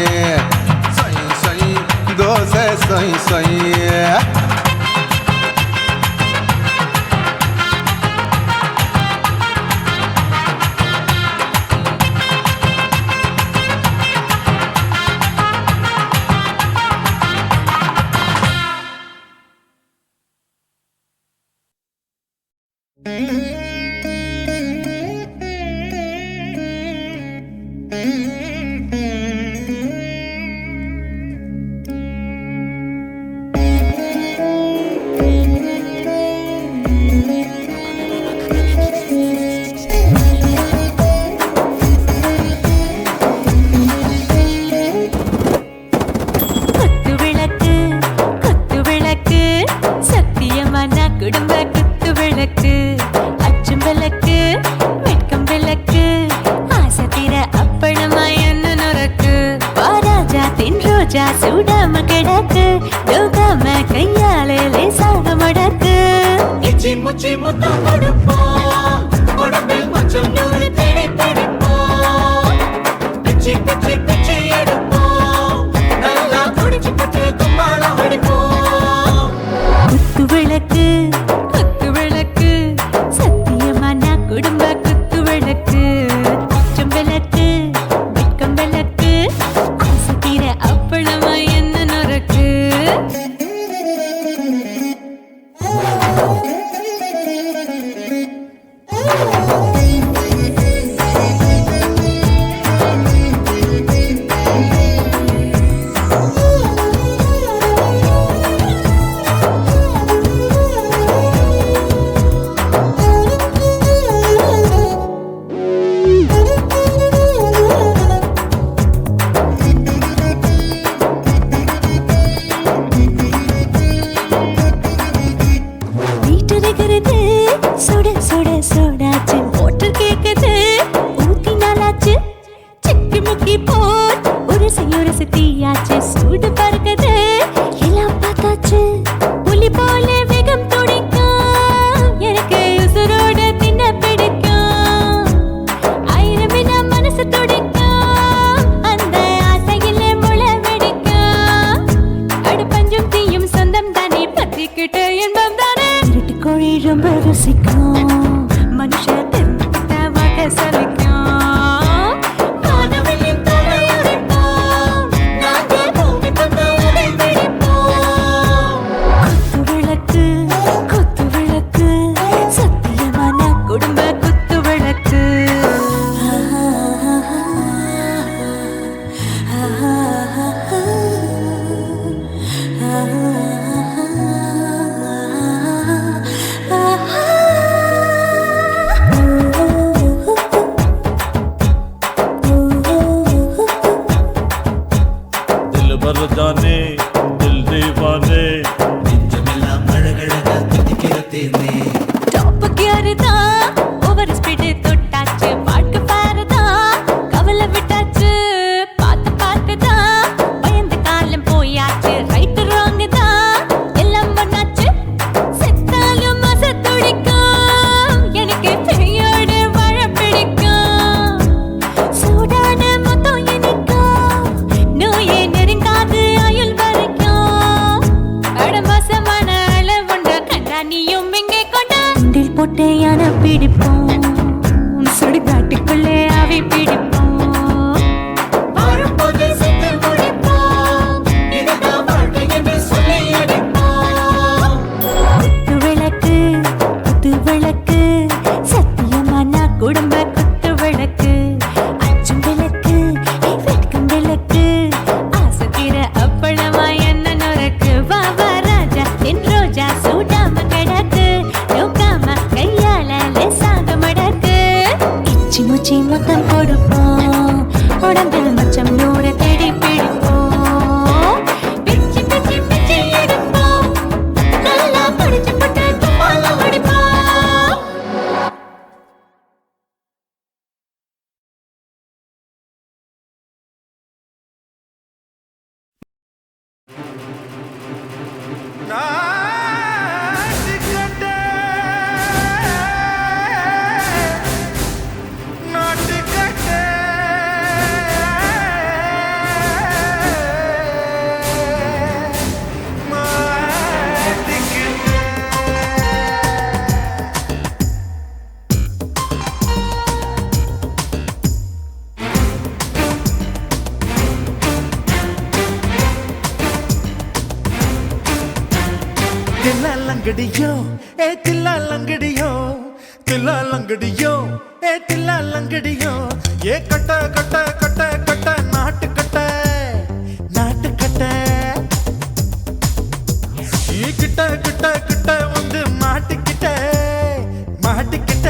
சொய் சொய் தோசை சொய் சொய் சூடாம கிடக்கு யோகாம கையாலே லேசாக மடக்கு இச்சி முச்சி முத்தம் கொடுப்போம் உடம்பில் மச்சம் நூறு தேடி பிடிப்போம் பிச்சி பிச்சி பிச்சி எடுப்போம் நல்லா குடிச்சு பட்டு கும்மாளம் அடிப்போம் குத்து விளக்கு சத்தியமான குடும்ப குத்து விளக்கு அச்சம் விளக்கு வெட்கம் விளக்கு ஆசை தீர அப்பளமா என்ன நொறுக்கு சுட சுட சோடாச்சு மோட்டர் கேக்குது ஊத்தி நாளாச்சு சிக்கி முக்கி போர் உரசி தீயாச்சு சூடு பறக்குது எல்லாம் பார்த்தாச்சு புலி போல வேகம் துடிக்கும் எனக்கு உசுரோட தின்ன பிடிக்கும் ஆயிரமினா மனசு துடிக்கும் அந்த ஆசையில முளை வெடிக்கும் அடுப்பஞ்சும் தீயும் சொந்தம் தானே பத்திக்கிட்டு இன்பம் தானே கோழி ரொம்ப ருசிக்கும் மனுஷ தெரிஞ்சுக்கிட்ட வாக்க சலிக்கும் காணவெளியும் தலையுடைப்போம் நாங்கள் பூமி தந்த உடை வெடிப்போம் குத்து விளக்கு சத்தியமான குடும்ப குத்து விளக்கு जाने दिल दीवाने நெஞ்சமெல்லாம் அழகழகா தித்திக்கிறதேனே டாப் கியர் தான் ஓவர் ஸ்பீட் தொட்டாச்சு பாட்டு பாரு தான் கவலை விட்டாச்சு பார்த்து தான் பயந்து காலம் போயாச்சு ரைட் ராங் தான் எல்லாம் பண்ணாச்சு செத்தாலும் மச துடிக்கும் எனக்கு பெரியோட வாழ பிடிக்கும் சூடான மொத்தம் இனிக்கும் நோயே நெருங்காது ஆயுள் வரைக்கும் தில்லாலங்கடியோ ஏ தில்லாலங்கடியோ தில்லாலங்கடியோ ஏ தில்லாலங்கடியோ ஏ கட்ட கட்ட கட்ட கட்ட நாட்டு கட்ட நாட்டு கட்ட நீ கிட்ட கிட்ட கிட்ட வந்து மாட்டிக்கிட்ட மாட்டிக்கிட்ட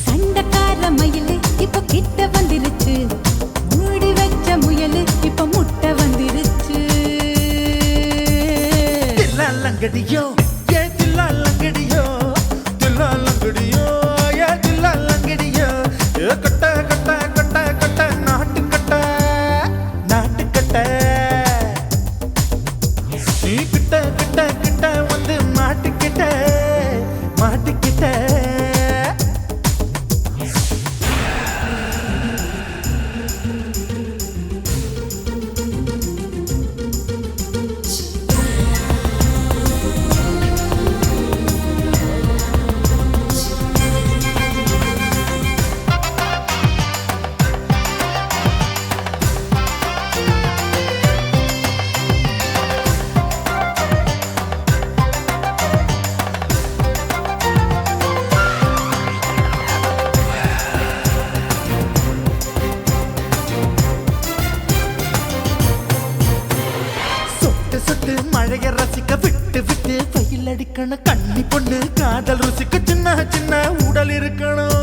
சண்டக்கார மயிலு இப்ப கிட்ட வந்துருச்சு மூடி வச்ச முயலு இப்ப முட்டை வந்துருச்சு தில்லாலங்கடியோ ஏ தில்லாலங்கடியோ தில்லாலங்கடியோ ஏ தில்லாலங்கடியோ ஏ கட்ட கட்ட கட்ட கட்ட நாட்டு கட்ட நாட்டு கட்ட நீ கிட்ட கிட்ட கிட்ட வந்து மாட்டிக்கிட்ட மாட்டிக்கிட்ட சொட்டு சொட்டு மழைய ரசிக்க விட்டு விட்டு வெயில் அடிக்கணும் கண்ணி பொண்ணு காதல் ருசிக்க சின்ன சின்ன உடல் இருக்கணும்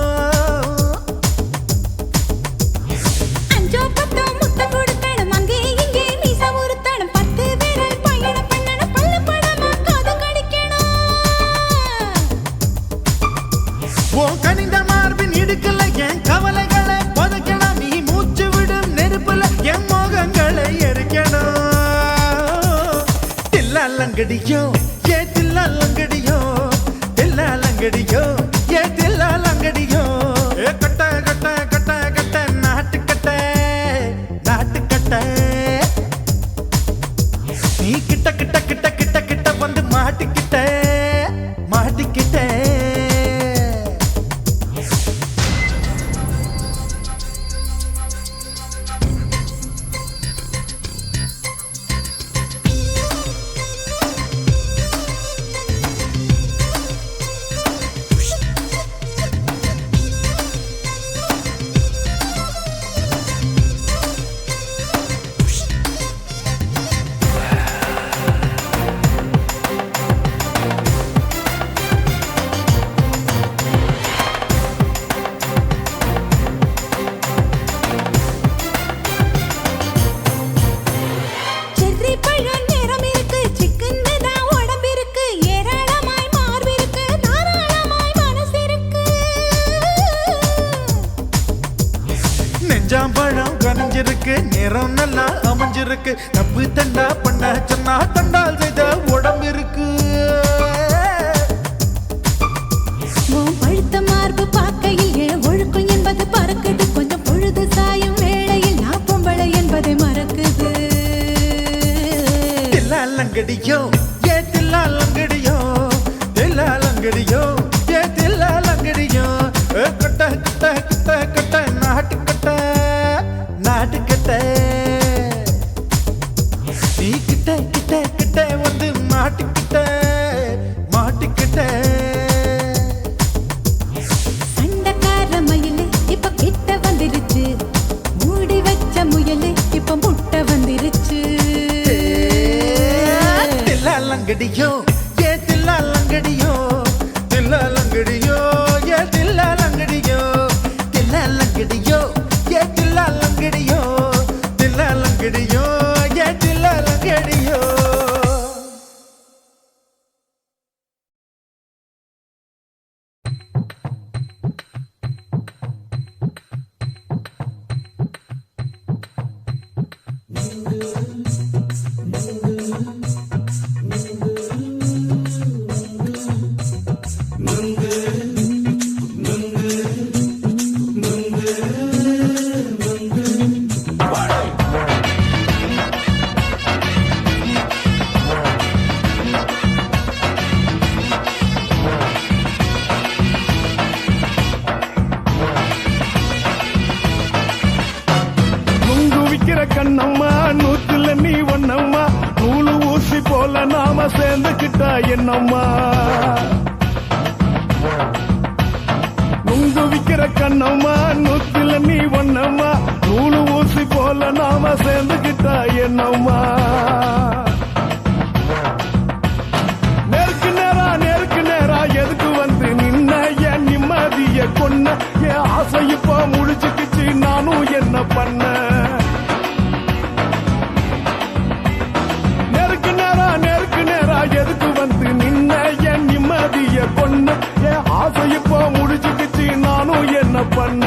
அஞ்சோ பத்தோ முட்டை கொடுக்கணும் அங்கே இங்கே மீச உருத்தணும் 10 விரல் பயணம் பண்ணணும் பல்ல படமா காது கடிக்கணும் உன் கனிந்த மார்பின் இடுக்கல என் கவலைகளை புதைக்கணும் நீ மூச்சு விடும் நெருப்புல என் மோகங்களை எரிக்கணும் தில்லாலங்கடியோ ஏ தில்லாலங்கடியோ தில்லாலங்கடியோ ஏ தில்லாலங்கடியோ ஏ கட்ட கட்ட கட்ட கட்ட நாட்டு கட்ட நாட்டு கட்ட நீ கிட்ட கிட்ட கிட்ட கிட்ட கிட்ட வந்து மாட்டிக்கிட்ட மாட்டிக்கிட்ட செர்ரி பழம் நிறம் இருக்கு சிக்கன்னு தான் உடம்பு இருக்கு ஏராளமாய் மார்பு இருக்கு தாராளமாய் மனசு இருக்கு நெஞ்சாம்பழம் கனிஞ்சிருக்கு நிறம் நல்லா அமைஞ்சிருக்கு தப்பு தண்டா பண்ண சொன்னா தண்டால் செய்த உடம்பு இருக்கு உன் பழுத்த மார்பு பார்க்கையில் என் ஒழுக்கம் என்பது பறக்குது கொஞ்சம் பொழுது சாயும் வேளையில் நான் பொம்பளை என்பதை மறக்குது தில்லாலங்கடியோ ஏ தில்லாலங்கடியோ தில்லாலங்கடியோ ஏ தில்லாலங்கடியோ ஏ கட்ட கட்ட கட்ட கட்ட நாட்டு கட்ட நாட்டு கட்ட நீ கிட்ட கிட்ட கிட்ட வந்து மாட்டிக்கிட்ட மாட்டிக்கிட்ட சண்டக்கார மயிலு இப்ப கிட்ட வந்துருச்சு மூடி வச்ச முயலு இப்ப முட்டை வந்துருச்சு தில்லாலங்கடியோ ஏ தில்லாலங்கடியோ தில்லாலங்கடியோ ஏ தில்லாலங்கடியோ தில்லாலங்கடியோ ஏ தில்லாலங்கடியோ தில்லாலங்கடியோ ஏ தில்லாலங்கடியோ நாம சேர்ந்துக்கிட்டா என்னம்மா நுங்கு விக்கிற கண்ணம்மா நூத்துல நீ ஒன்னம்மா நூலு ஊசி போல நாம சேர்ந்துக்கிட்டா என்னம்மா நேருக்கு நேரா எதுக்கு வந்து நின்ன என் நிம்மதிய கொன்ன என் ஆசை இப்போ முடிச்சுக்கிச்சு நானும் என்ன பண்ண நேருக்கு நேரா எதுக்கு வந்து நின்ன என் நிம்மதிய கொன்ன என் ஆசை இப்போ முடிச்சுக்கிச்சு நானும் என்ன பண்ண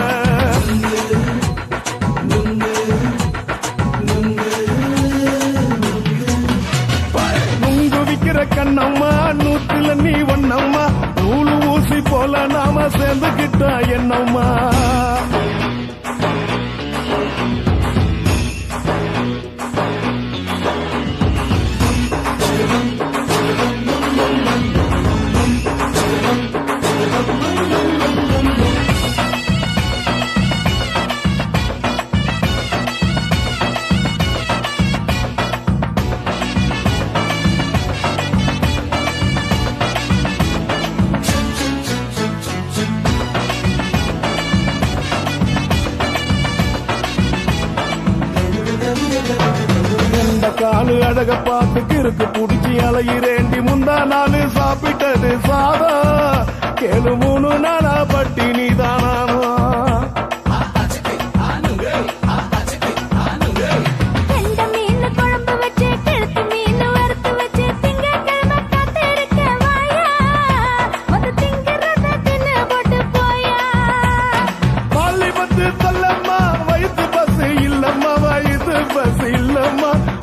நுங்கு விக்கிற கண்ணம்மா நூத்துல நீ ஒன்னம்மா நூலு ஊசி போல நாம சேர்ந்துக்கிட்டா என்னம்மா காலு அழக பார்த்து கிறுக்கு புடிச்சி அலையிறேண்டி முந்தா நாலு சாப்பிட்டது சாதம் கேளு 3 நாளா பட்டினி தானானோ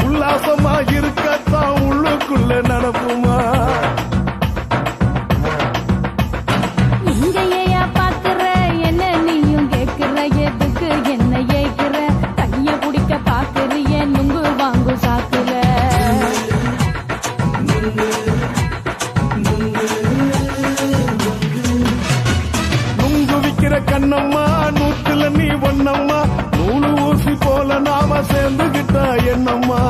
உல்லாசமா இருக்கத்தான் உள்ளுக்குள்ள நடப்புமா இங்கேயா பாக்குற என்ன நீயும் கேக்குற எதுக்கு என்ன ஏக்குற கைய குடிக்க பாக்குறிய நுங்கு வாங்கு சாக்குற நுங்கு விக்கிற கண்ணம்மா நூத்துல நீ ஒன்னம்மா நூலு ஊசி போல நாம சேர்ந்துகிட்டா என்னம்மா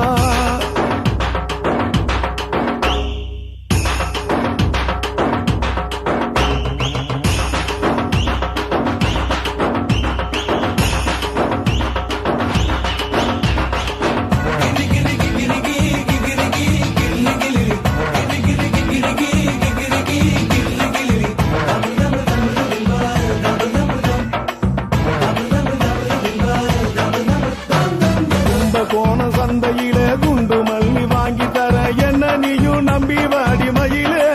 சந்தையிலே குண்டு மல்லி வாங்கி தர என்ன நீயும் நம்பி வாடி மயிலே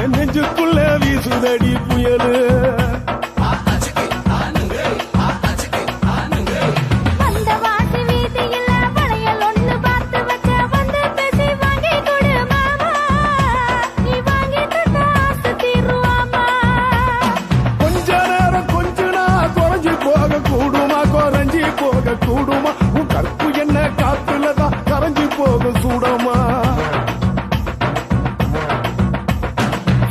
என் நெஞ்சுக்குள்ள வீசுதடி புயலு கொஞ்ச நேரம் கொஞ்சனா குறைஞ்சி போக கூடுமா உன் கற்பு என்ன காத்துலதான் கரைஞ்சி போக சூடமா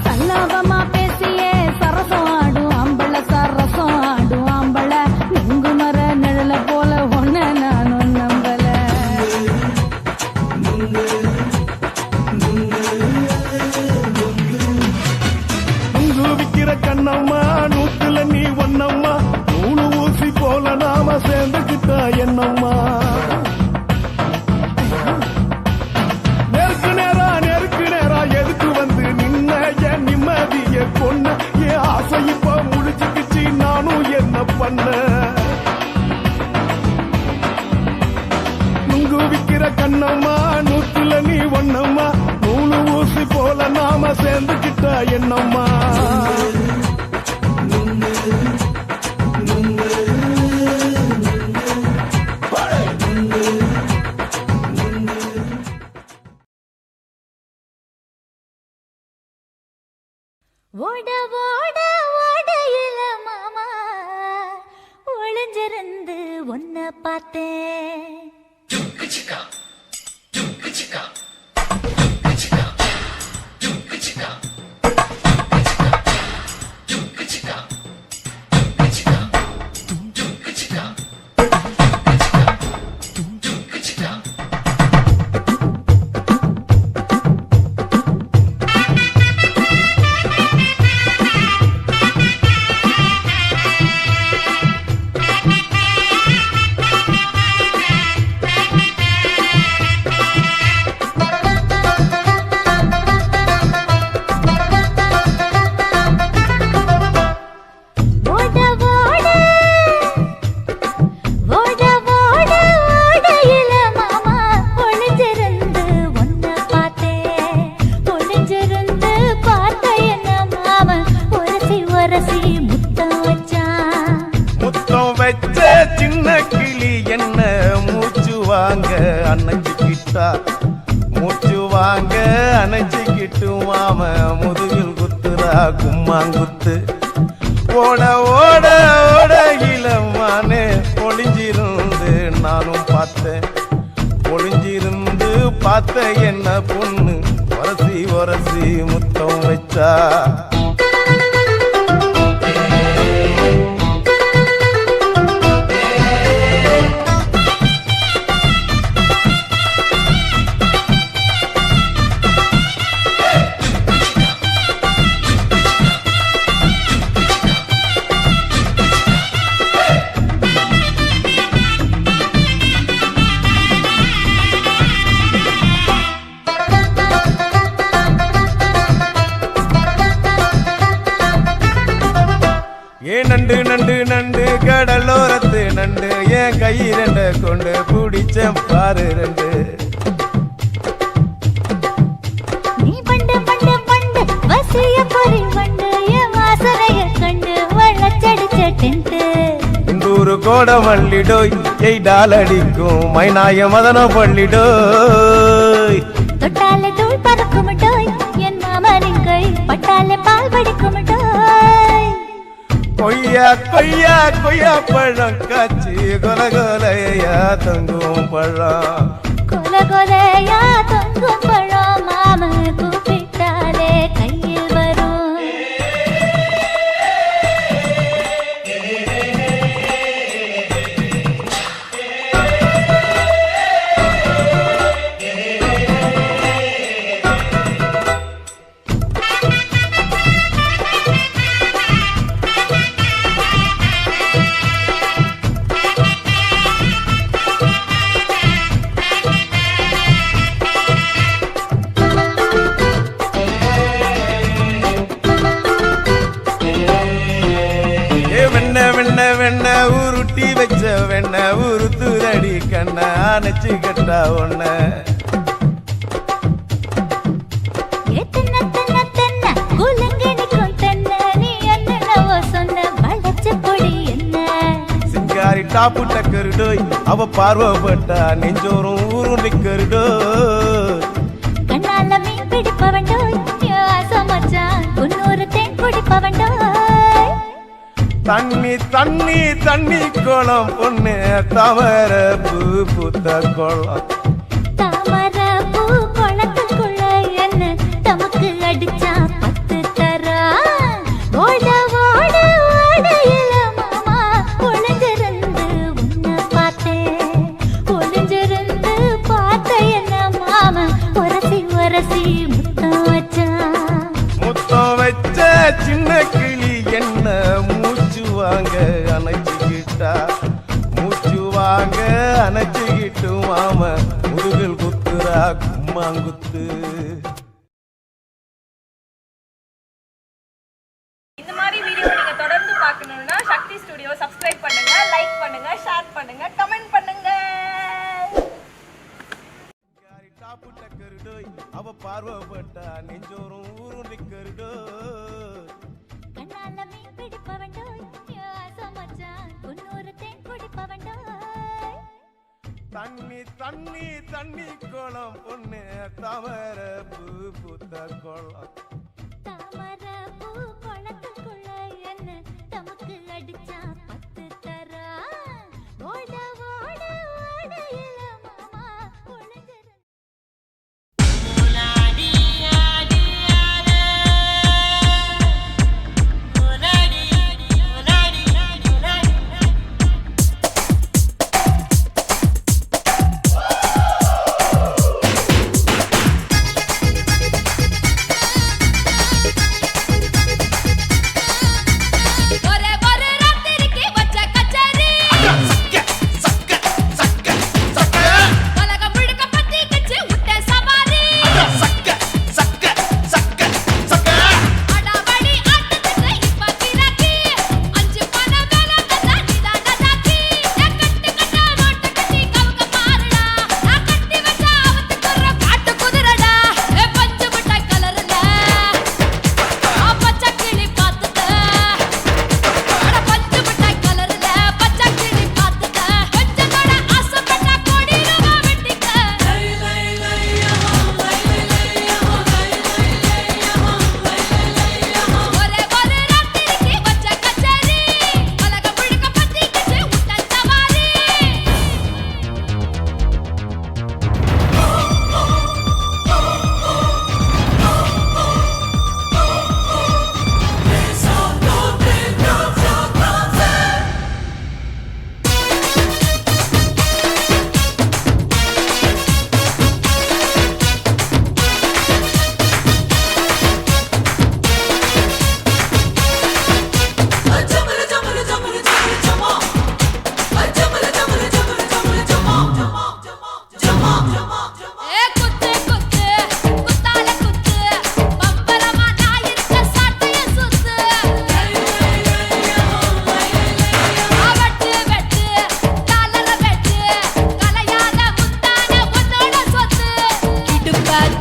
சல்லாபமா பேசியே சரசம் ஆடும் ஆம்பள சரசம் ஆடும் ஆம்பள நுங்கு மர நிழல போல ஒன்ன நானும் நம்பல நுங்கு விக்கிற கண்ணம்மா நூத்துல நீ ஒன்னம்மா நூலு ஊசி போல நாம சேர்ந்துக்கிட்டா என்னம்மா நேருக்கு நேரா எதுக்கு வந்து நின்ன என் நிம்மதிய கொன்ன என் ஆசை இப்ப முடிச்சுக்கிச்சு நானும் என்ன பண்ண நுங்கு விக்கிற கண்ணம்மா நூத்துல நீ ஒன்னம்மா நூலு ஊசி போல நாம சேர்ந்துக்கிட்டா என்னம்மா ஓட ஓட ஓடையில மாமா ஒளிஞ்சிருந்து உன்னை பார்த்தேன் அணைச்சிக்கிட்டா மூச்சு வாங்க அணைச்சிக்கிட்டு மாம முதுகில் குத்துறா கும்மாங்குத்து ஓட ஓட ஓட இளமானே ஒளிஞ்சிருந்து நானும் பார்த்தேன் ஒளிஞ்சிருந்து பார்த்த என்ன பொண்ணு ஒரசி ஒரசி முத்தம் வச்சா நண்டு நண்டு நண்டு கடலோரத்து நண்டு என் கை ரெண்ட கொண்டு பிடிச்ச பாரு ரெண்டு நீ பண்டு பண்டு பண்டு வசிய பொறி வண்டு என் வாசனைய கண்டு வள்ளச்சடிச்ச டென்ட்டு இந்தூரு கோட மல்லிடோய் எய்டால் அடிக்கும் மைனாய மதன பள்ளிடோய் தொட்டாலே தூள் பறக்குமட்டோய் என் மாமனின் கை பட்டாலே பால் படிக்குமட்டோய் கொய்யா கொய்யா கொய்யா பழம் காய்ச்சி கொல கொலையா தொங்கும் பழம் கொல கொலையா தொங்கும் பழம் மாம கூப்பிட்டாலே கையில் வரும் வெண்ண உருட்டி வச்ச வெண்ண உருத்துதடி கண்ண அணைச்சு கட்டா ஒன்ன சிங்காரி டாப்பு டக்கருடோய் அவ பார்வப்பட்டா நெஞ்சோறும் ஊரும் நிக்கருடோய் கண்ணால மீன் பிடிப்பவண்டோய் ஆசமச்சான் உன்னொரு தேன் குடிப்பவண்டோய் தண்ணி தண்ணி தண்ணி கோலம் பொண்ணு தாமர பூ பூத்த கோலம் தாமர பூ குளத்துக்குள்ள என்ன தமக்கு அடிச்சா 10 தரா ஓட ஓட ஓடையில மாமா ஒளிஞ்சிருந்து உன்னை பார்த்தேன் ஒளிஞ்சிருந்து பார்த்த என்ன மாமா ஒரசி ஒரசி முத்தம் வச்ச சின்ன கிளி என்ன மூச்சு வாங்க அணைச்சிக்கிட்டா மூச்சு வாங்க அணைச்சிக்கிட்டு மாம முதுகில் குத்துறா கும்மாங்குத்து இந்த மாதிரி வீடியோ நீங்க தொடர்ந்து பார்க்கணும்னா சக்தி ஸ்டுடியோ சப்ஸ்கிரைப் பண்ணுங்க, லைக் பண்ணுங்க, ஷேர் பண்ணுங்க, கமெண்ட் பண்ணுங்க. டாப்பு டக்கருடோய் அவ பார்வப்பட்டா நெஞ்சோறும் ஊரும் நிக்கருடோய் கண்ணால மீன் பிடிப்பவண்டோய் ஆசமச்சான் உன்னொரு தேன் குடிப்பவண்டோய் தண்ணி தண்ணி தண்ணி கோலம் பொண்ணு தாமர பூ பூத்த கோலம் தாமர பூ குளத்துக்குள்ள என்ன தமக்கு அடிச்சா 10 தரா ஓட ஓட ஓடையில மாமா ஒளிஞ்சிருந்து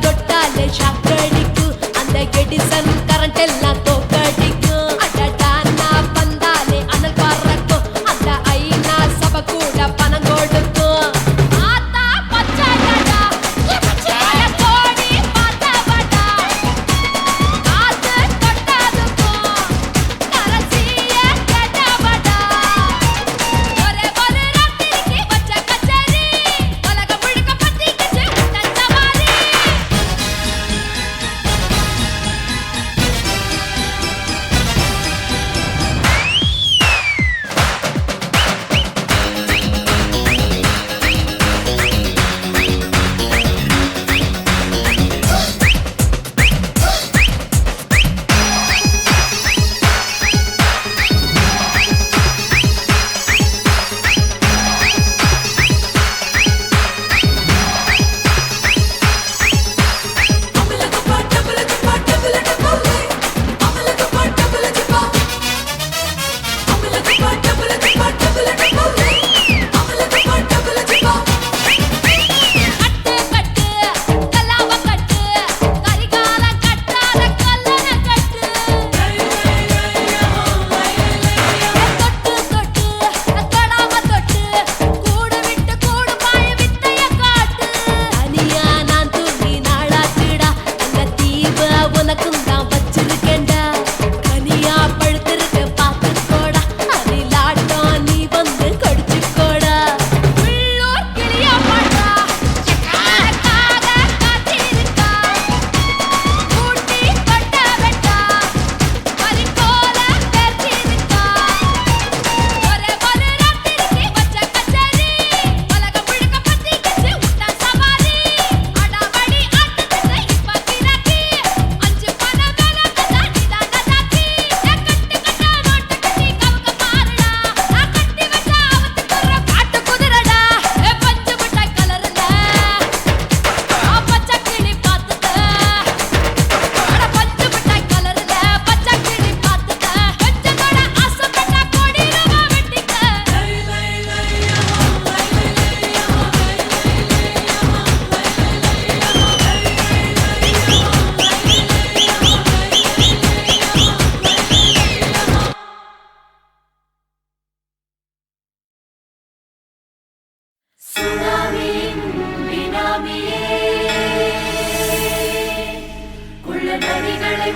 தொட்டாலே ஷாக் அடிக்கும் அந்த எடிசன் கரண்ட் எல்லாம் தோக்கடிக்கும் அடடா நான் வந்தாலே அனல் பறக்கும் அந்த ஐநா சபை கூட பணம் கொடுக்கும் ஆத்தா பச்சடடா பச்சைய கோடி பார்த்தவடா காத்து தொட்டதுக்கும் கரசிய கேட்டவடா ஒரே ஒரு ராத்திரிக்கு வச்ச கச்சேரி உலகம் முழுக்க பத்திக்கிச்சு உன்ன சவாரி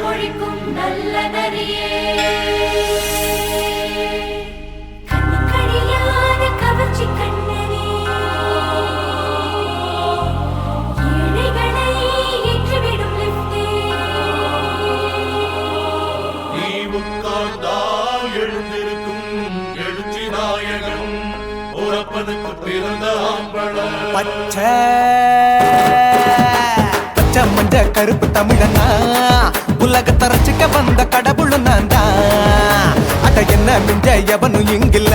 ஒழிக்கும் நல்ல நரியே கண்ணுக்கடியான கவர்ச்சி கண்ணனே ஏழைகளை ஏற்றிவிடும் லிப்டே நீ உட்கார்ந்தால் எழுந்திருக்கும் எழுச்சி நாயகன் உறப்பதுக்கு பிறந்த ஆம்பள பச்சை மஞ்ச கருப்பு தமிழனா உலகத்தை ரசிக்க வந்த கடவுள் நான் தான் அட என்ன மிஞ்ச எவனும் இங்கில்ல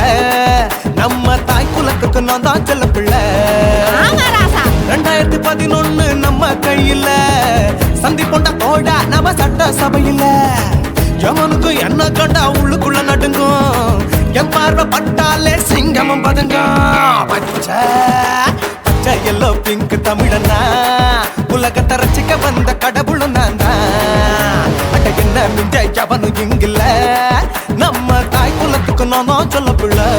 நம்ம தாய் குலத்துக்கு நான் தான் செல்ல பிள்ளை 2011 நம்ம கையில சந்தி போட்ட தோட நம்ம சட்ட சபையில எவனுக்கு என்ன கண்டா உள்ளுக்குள்ள நடுங்கும் என் பார்வை பட்டாலே சிங்கமும் பதுங்கும் பச்சை பச்சை எல்லோ பிங்க் தமிழனா உலகத்தை ரசிக்க வந்த கடவுளும் நான் தான் அட என்ன மிஞ்ச எவனும் இங்கில்ல நம்ம தாய் குலத்துக்கு நான் தான் சொல்ல பிள்ளை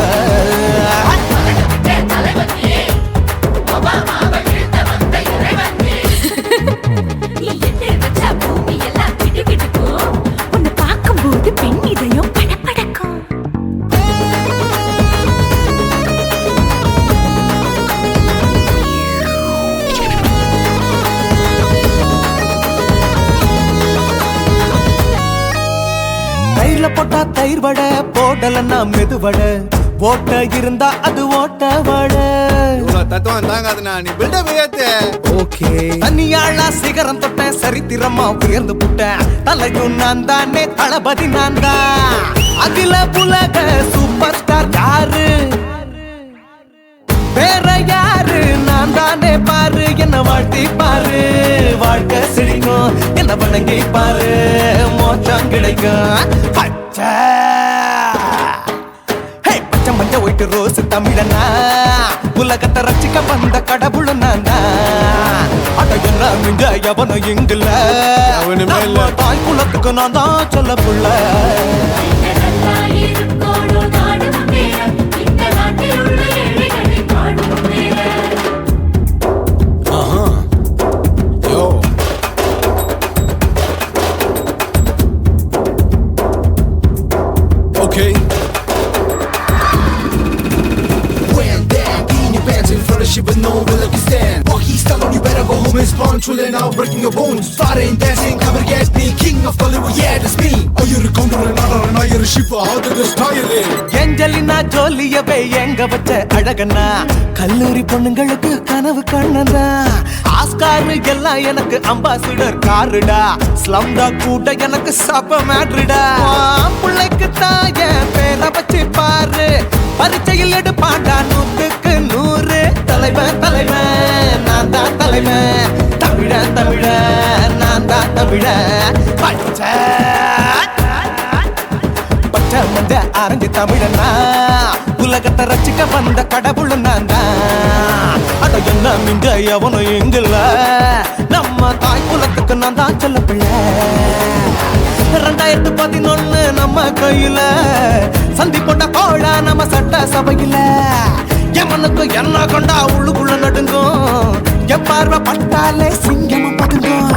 உன்னை பார்க்கும்போது பெண் இதயம் படபடக்கும் தயிர்ல போட்டா தயிர் வடை போடலன்னா மெது வடை ஓட்ட இருந்தா அது ஓட்ட வடை தத்துவம் தாங்காதுண்ணா நீ பில்டப் ஏத்து ஓகே தனியாளா சிகரம் தொட்ட சரித்திரமா உயர்ந்து புட்டேன் தலையும் நான் தானே தளபதி நான் தான் அகில உலக சூப்பர் ஸ்டார் யாரு வேற யாரு நான் தானே பாரு என்ன வாழ்த்தி பாரு வாழ்க்கை சிரிக்கும் என்ன வணங்கி பாரு மோச்சம் கிடைக்கும் பச்சை பச்சை மஞ்ச ஒயிட்டு ரோஸ் தமிழனா உலகத்தை ரசிக்க வந்த கடவுள் நான் தான் அட என்ன மிஞ்ச எவனும் இங்குல அவனுமே இல்ல. நம்ம தாய் குலத்துக்கு நான் தான் சொல்ல புள்ள நல்லா இருக்கோடு நாடு முன்னேற இந்த நாட்டில் உள்ள ஏழைகளை பாடு முன்னேற Yo. Okay. When that in your pants in front of shit, but no one will let you stand. Oh, he's telling you better go home and spawn, chilling out, breaking your bones. Starting dancing, come and get me, king of Hollywood, yeah, that's me. Oh, you're a counter and not you're a shipper, how did this tie it in? Angelina ஜோலியவே எங்க வச்ச அழகனா கல்லூரி பொண்ணுங்களுக்கு கனவு கண்ணனா Oscar எல்லாம் எனக்கு ambassador காருடா ஸ்லம்டா கூட எனக்கு சப்ப மேட்ருடா பிள்ளைக்கு தாய பேரை வச்சு பாரு பரீட்சையில் எடுப்பாண்டா 100க்கு 100 தலைவன் தலைவன் நான் தான் தலைவன் தமிழன் தமிழன் நான் தான் தமிழன் பச்சை மந்த அரஞ்சு தமிழனா உலகத்தை ரசிக்க வந்த கடவுள் நான் தான் அட என்ன மிஞ்ச எவனும் எங்குல நம்ம தாய் குலத்துக்கு நான் தான் சொல்ல பிள்ளை 2011 நம்ம கையில சந்தி போட்ட கோழா நம்ம சட்ட சபையில எவனுக்கு என்ன கொண்டா உள்ளுக்குள்ள நடுங்கும் எப்பார்வ பட்டாலே சிங்கமும் பதுங்கும்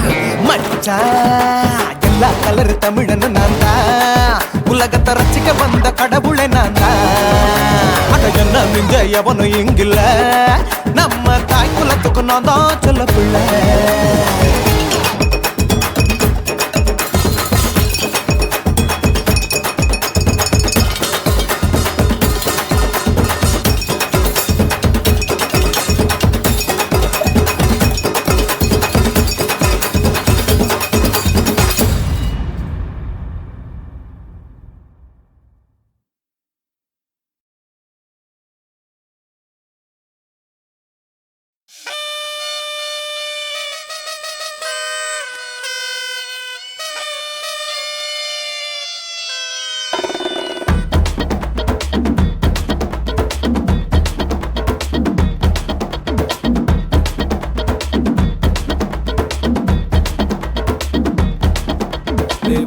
மச்சா எல்லா கலர் தமிழன்னு நான் தான் உலகத்தை ரசிக்க வந்த கடவுளை நான் தான் அட என்ன மிஞ்ச எவனும் இங்குல நம்ம தாய் குலத்துக்கு நான் தான் சொல்ல பிள்ளை Hey,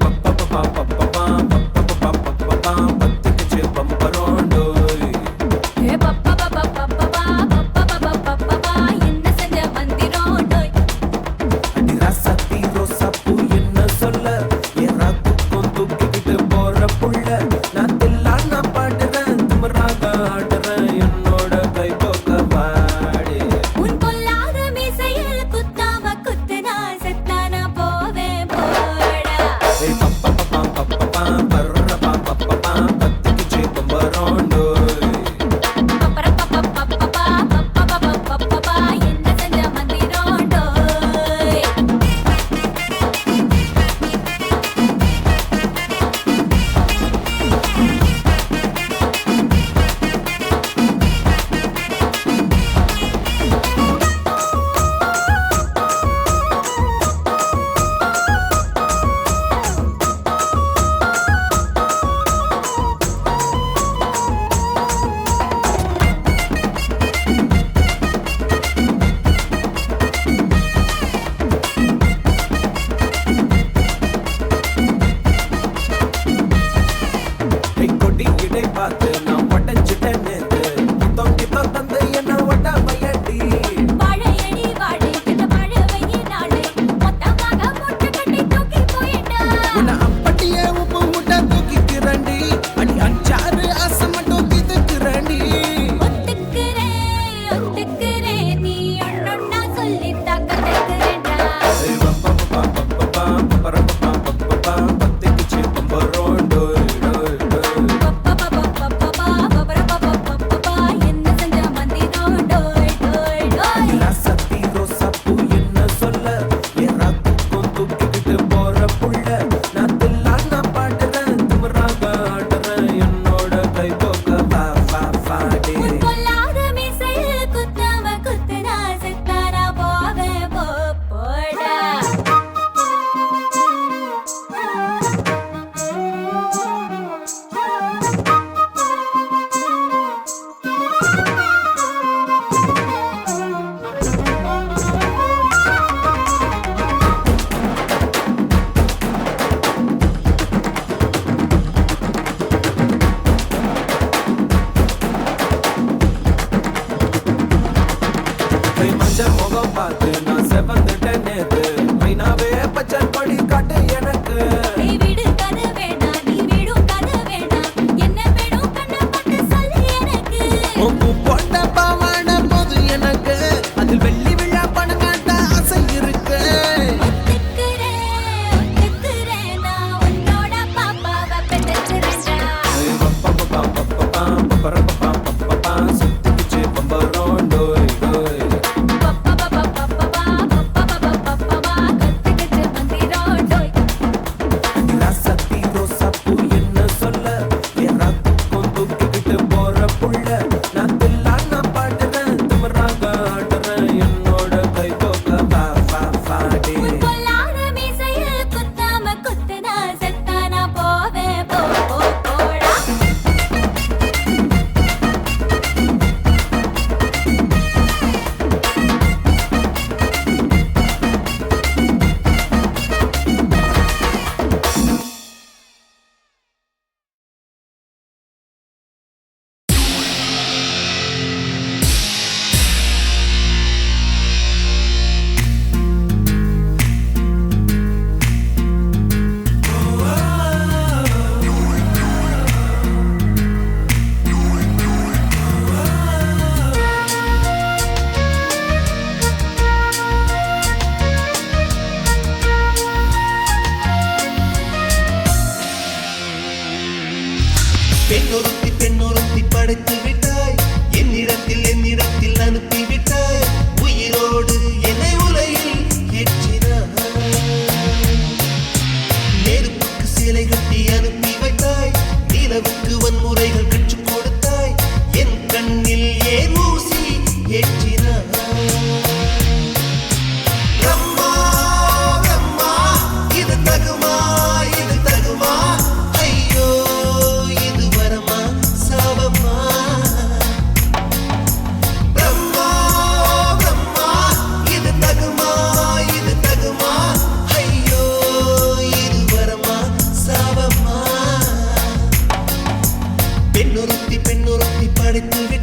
எடுத்து